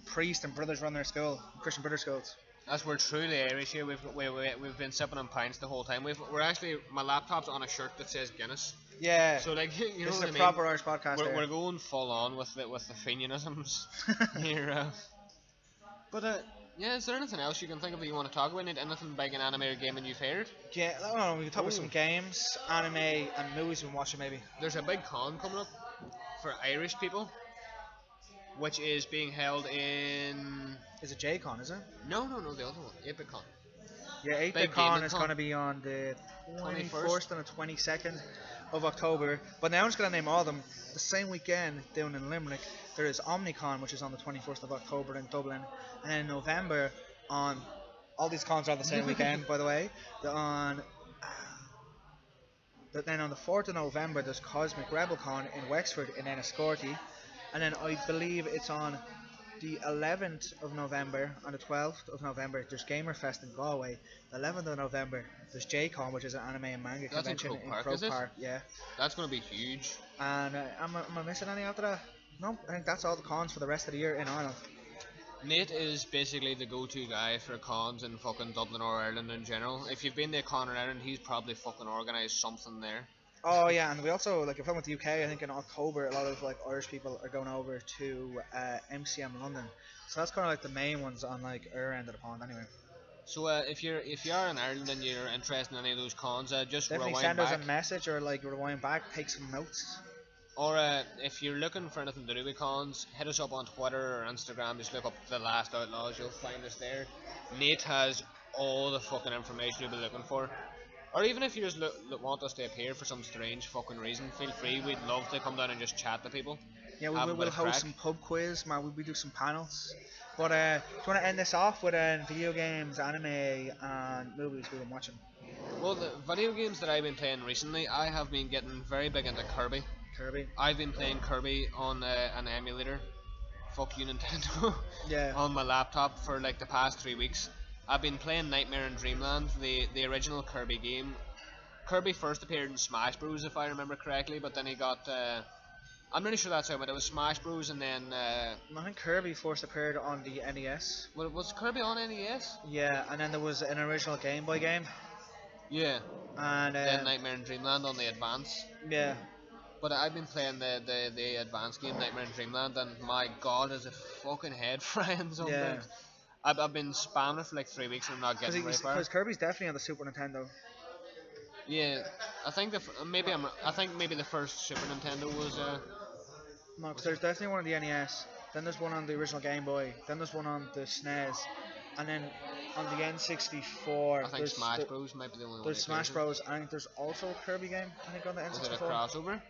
priests and brothers run their school, Christian brother schools. As we're truly Irish here, we've been sipping on pints the whole time. We're actually, my laptop's on a shirt that says Guinness. Yeah. So like, you know this is what a I mean? proper Irish podcast. We're going full on with the Fenianisms here. But yeah, is there anything else you can think of that you want to talk about? Anything big in anime or gaming you've heard? Yeah, I don't know. We can talk about Ooh. some games, anime, and movies we've been watching maybe. There's a big con coming up for Irish people, which is being held in. Is it J-Con, is it? No, the other one, Epic Con. Yeah, 8 Big Con gaming is con. going to be on the 21st. 21st and the 22nd of October. But now I'm just going to name all of them. The same weekend down in Limerick, there is Omnicon, which is on the 21st of October in Dublin. And then in November, on all these cons are on the same weekend, by the way. Then on the 4th of November, there's Cosmic Rebel Con in Wexford in Enniscorthy. And then I believe it's on the 11th of November and the 12th of November, there's Gamerfest in Galway. The 11th of November, there's J-Con, which is an anime and manga That's in convention Croke Park, Croke is it? Park. Yeah. That's going to be huge. And am I missing any after that? No, I think that's all the cons for the rest of the year in Ireland. Nate is basically the go-to guy for cons in fucking Dublin or Ireland in general. If you've been to a con in Ireland, he's probably fucking organised something there. Oh yeah, and we also, like, if I went to the UK, I think in October a lot of like Irish people are going over to MCM London. So that's kind of like the main ones on like our end of the pond anyway. So if you are in Ireland and you're interested in any of those cons, just Definitely rewind send back. us a message or like rewind back, take some notes. Or if you're looking for anything to do with cons, hit us up on Twitter or Instagram. Just look up The Last Outlaws, you'll find us there. Nate has all the fucking information you'll be looking for. Or even if you just want us to appear for some strange fucking reason, feel free. We'd love to come down and just chat to people. Yeah, Have a we bit will of host crack. some pub quiz, man. We do some panels. But do you want to end this off with video games, anime, and movies we've been watching? Well, the video games that I've been playing recently, I have been getting very big into Kirby. Kirby. I've been playing Kirby on an emulator. Fuck you, Nintendo. Yeah. On my laptop for like the past 3 weeks. I've been playing Nightmare in Dreamland, the original Kirby game. Kirby first appeared in Smash Bros, if I remember correctly, but then he got. I'm really sure that's how it went. It was Smash Bros, and then. I think Kirby first appeared on the NES. Was Kirby on NES? Yeah, and then there was an original Game Boy game. Yeah. and then Nightmare in Dreamland on the Advance. yeah, But I've been playing the advanced game Nightmare in Dreamland, and my god, is it fucking head frying yeah. sometimes. I've been spamming it for like 3 weeks and I'm not getting very far. Because Kirby's definitely on the Super Nintendo. Yeah, I think I think maybe the first Super Nintendo was No, because there's definitely one on the NES. Then there's one on the original Game Boy. Then there's one on the SNES, and then on the N64. I think Smash Bros might be the only one. There's Smash Bros. And there's also a Kirby game. I think on the N64. Is it a crossover?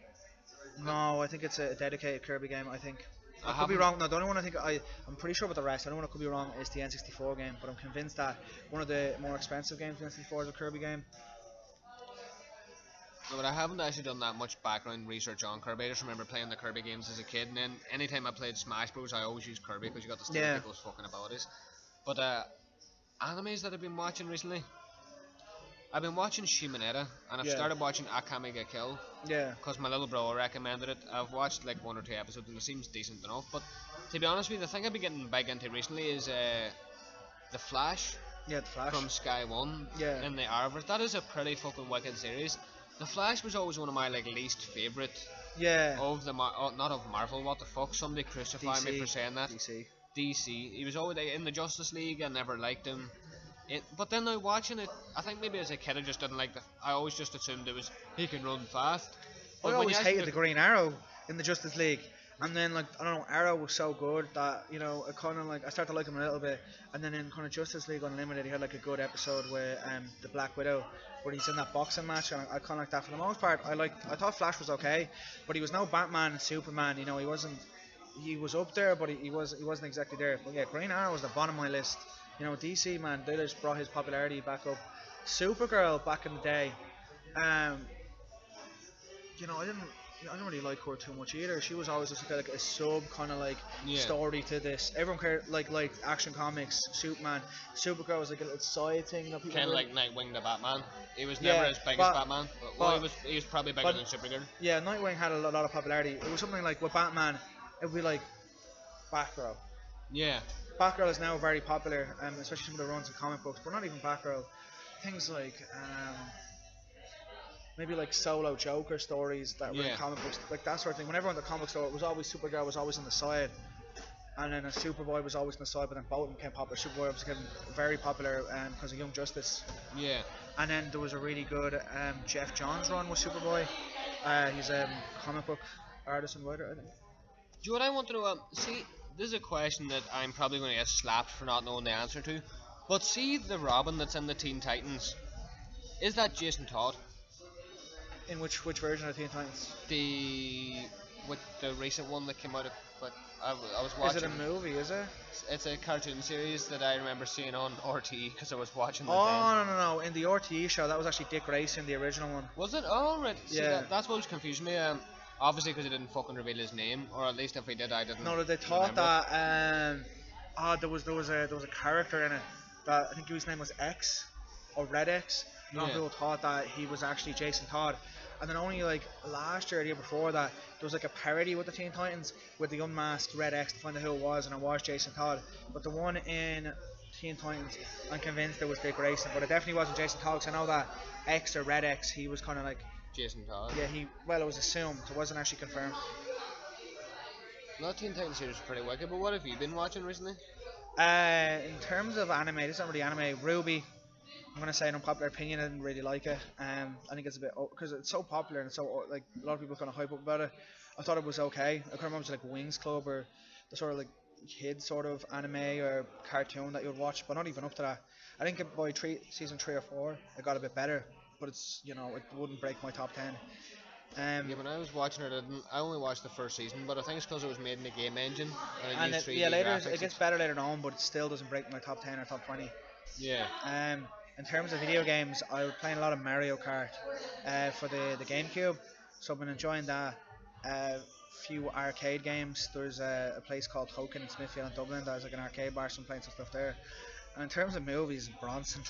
No, I think it's a dedicated Kirby game. I think. I could be haven't- wrong. No, the only one I'm pretty sure about the rest. I don't want to could be wrong. Is the N64 game, but I'm convinced that one of the more expensive games in N64 is a Kirby game. No, but I haven't actually done that much background research on Kirby. I just remember playing the Kirby games as a kid, and then anytime I played Smash Bros, I always used Kirby because you got to steal Yeah. people's fucking abilities. But animes that I've been watching recently, I've been watching Shimonetta, and I've Yeah. started watching Akame ga Kill Yeah. because my little brother recommended it. I've watched like 1 or 2 episodes, and it seems decent enough. But to be honest with you, the thing I've been getting big into recently is the Flash Yeah, the Flash. from Sky One Yeah. in the Arrowverse. That is a pretty fucking wicked series. The Flash was always one of my like least favourite Yeah. of the not of Marvel. What the fuck? Somebody crucify me for saying that. DC. DC. He was always in the Justice League. I never liked him. But then now watching it, I think maybe as a kid I just didn't like the. I always just assumed it was he can run fast. I But when always you actually hated the look- Green Arrow in the Justice League, and then like I don't know, Arrow was so good that it kind of like I started to like him a little bit, and then in kind of Justice League Unlimited, he had like a good episode with the Black Widow, where he's in that boxing match, and I kind of like that. For the most part, I thought Flash was okay, but he was no Batman and Superman. He wasn't. He was up there, but he wasn't exactly there. But yeah, Green Arrow was the bottom of my list. DC man, they just brought his popularity back up. Supergirl back in the day, I didn't really like her too much either. She was always just like a sub kind of like Yeah. story to this. Everyone cared like Action Comics, Superman. Supergirl was like a little side thing that people kind of really- like Nightwing the Batman. He was Yeah, never as big but- as Batman. Well, but- he was probably bigger but- than Supergirl. Yeah, Nightwing had a lot of popularity. It was something like with Batman, it would be like Batgirl. Yeah. Batgirl is now very popular, especially some of the runs in comic books, but not even Batgirl. Things like maybe like solo Joker stories that were in Yeah. comic books, like that sort of thing. Whenever on the comic store, it was always Supergirl was always on the side, and then a Superboy was always on the side. But then both of them became popular. Superboy was became very popular because of Young Justice, Yeah. and then there was a really good Jeff Johns run with Superboy. He's a comic book artist and writer, I think. Do you know what I want to know? See, this is a question that I'm probably going to get slapped for not knowing the answer to. But see the Robin that's in the Teen Titans, is that Jason Todd? In which version of Teen Titans? With the recent one that came out of, but I was Is watching. it a movie? Is it? It's a cartoon series that I remember seeing on RTE because I was watching the Oh no! In the RTE show, that was actually Dick Grayson, the original one. Was it? Oh, right. See, Yeah. that's what was confusing me. Obviously because he didn't fucking reveal his name, or at least if he did, I didn't. No, they thought remember. that there was a character in it that I think his name was X or Red X. A lot of Yeah. people thought that he was actually Jason Todd. And then only like last year, or the year before that, there was like a parody with the Teen Titans with the unmasked Red X to find out who it was, and it was Jason Todd. But the one in Teen Titans, I'm convinced it was Dick Grayson, but it definitely wasn't Jason Todd. 'Cause I know that X or Red X, he was kind of like, Jason Todd. yeah, it was assumed, it wasn't actually confirmed. That Teen Titans series is pretty wicked, but what have you been watching recently? In terms of anime, this is not really anime. Ruby, I'm gonna say an unpopular opinion. I didn't really like it. I think it's a bit because it's so popular and so like a lot of people kind of hype up about it. I thought it was okay. I can't remember if it was like Wings Club or the sort of like kid sort of anime or cartoon that you would watch, but not even up to that. I think by season 3 or 4, it got a bit better, but it's it wouldn't break my top 10. Yeah, when I was watching it, I only watched the first season, but I think it's because it was made in a game engine and it And used 3D yeah, later graphics. it gets better later on, but it still doesn't break my top 10 or top 20. Yeah. In terms of video games, I was playing a lot of Mario Kart for the GameCube, so I've been enjoying that. Few arcade games. There's a place called Token in Smithfield in Dublin that has like an arcade bar, so I'm playing some stuff there. And in terms of movies, Bronson.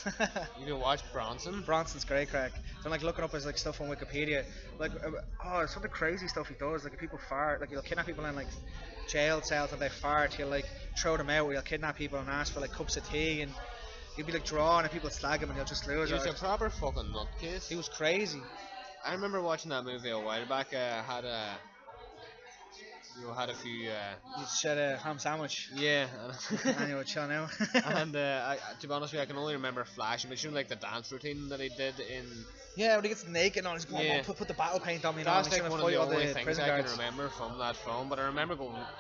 You can watch Bronson. Bronson's great crack. So I'm like looking up his like stuff on Wikipedia, like some of the crazy stuff he does. Like if people fart, like he'll kidnap people in like jail cells and they fart. He'll like throw them out. He'll kidnap people and ask for like cups of tea and He'd be like drawing and people slag him and he'll just lose He was it. a proper fucking nutcase. He was crazy. I remember watching that movie a while back. Had a few. He said a ham sandwich Yeah. and you were chilling out. And to be honest with you, I can only remember flashing, but you know, like the dance routine that he did in. Yeah, when he gets naked and all, he's going, Yeah. put the battle paint on me. And all, That's and he's like gonna one of fight the all only the things prison I guards. can remember from that film. But I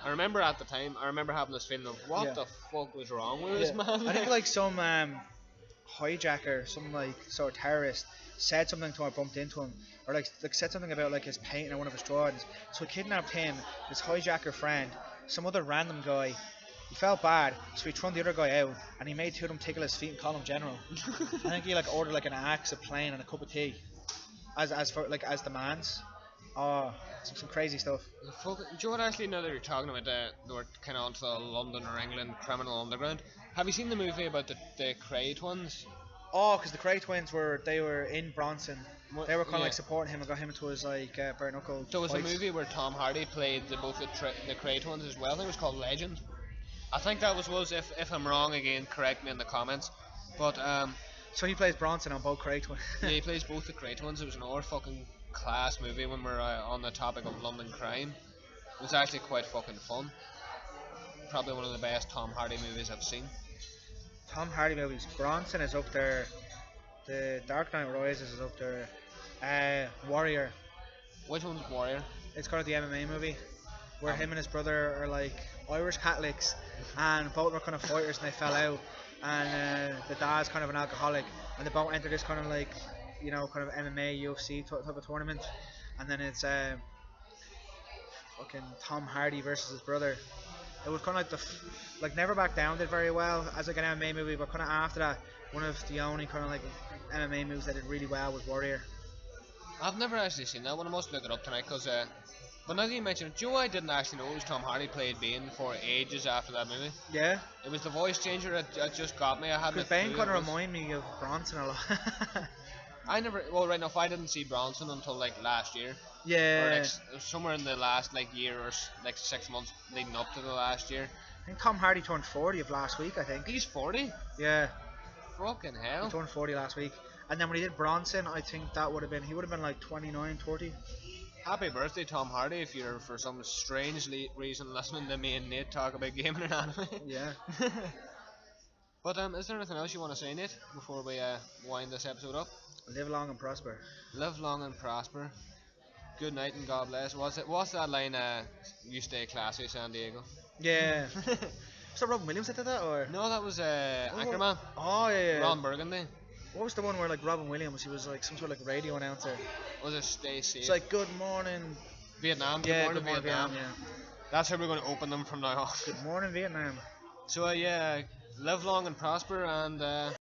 remember at the time, I remember having this feeling of what Yeah. the fuck was wrong with this Yeah. man. I think like some hijacker, some like sort of terrorist said something to him, or bumped into him, or like said something about like his painting or one of his drawings. So he kidnapped him, his hijacker friend, some other random guy. He felt bad, so he thrown the other guy out, and he made two of them tickle his feet and call him general. I think he like ordered like an axe, a plane, and a cup of tea, as demands. Oh, some crazy stuff. Do you know what, actually, now that you're talking about they were kind of onto the London or England criminal underground, have you seen the movie about the Cray twins? Oh, because the Cray twins were in Bronson. They were kind of Yeah. like supporting him and got him into his like bare knuckle. There was a fights. movie where Tom Hardy played the Cray twins as well. I think it was called Legend. I think that was if I'm wrong again, correct me in the comments. But So he plays Bronson on both Cray twins. yeah, he plays both the Cray twins. It was an old fucking class movie when we're on the topic of London crime. It was actually quite fucking fun. Probably one of the best Tom Hardy movies I've seen. Tom Hardy movies. Bronson is up there. The Dark Knight Rises is up there. Warrior. Which one's Warrior? It's kind of the MMA movie where him and his brother are like Irish Catholics and both were kind of fighters and they fell out. And the dad's kind of an alcoholic and they both enter this kind of like, you know, kind of MMA, UFC type of tournament. And then it's fucking Tom Hardy versus his brother. It was kind of like like Never Back Down did very well as like an MMA movie, but kind of after that, one of the only kind of like MMA movies that did really well was Warrior. I've never actually seen that one. I must look it up tonight because. But now that you mention it, Joe, I didn't actually know it was Tom Hardy played Bane for ages after that movie. Yeah, It was the voice changer that just got me. I hadn't. because a Bane clue kind it of was- remind me of Bronson a lot. Well, right enough, I didn't see Bronson until like last year. Or Yeah, like somewhere in the last like year or like 6 months leading up to the last year. I think Tom Hardy turned 40 of last week. I think. He's 40. Yeah, Fucking he hell. turned 40 last week. And then when he did Bronson, I think that would have been he would have been like 29, 30. Happy birthday, Tom Hardy, if you're for some strange reason listening to me and Nate talk about gaming and anime. Yeah. But is there anything else you want to say, Nate, before we wind this episode up? Live long and prosper. Live long and prosper. Good night and God bless. What's that line? You stay classy, San Diego. Yeah. Was that Robin Williams that did that or? No, that was Anchorman. Oh yeah. Ron Burgundy. What was the one where like Robin Williams? He was like some sort of like radio announcer. Was it Stay Safe? It's like good morning. Vietnam. Yeah, Good morning, Vietnam. Yeah. That's how we're going to open them from now on. Good morning Vietnam. So yeah, live long and prosper and.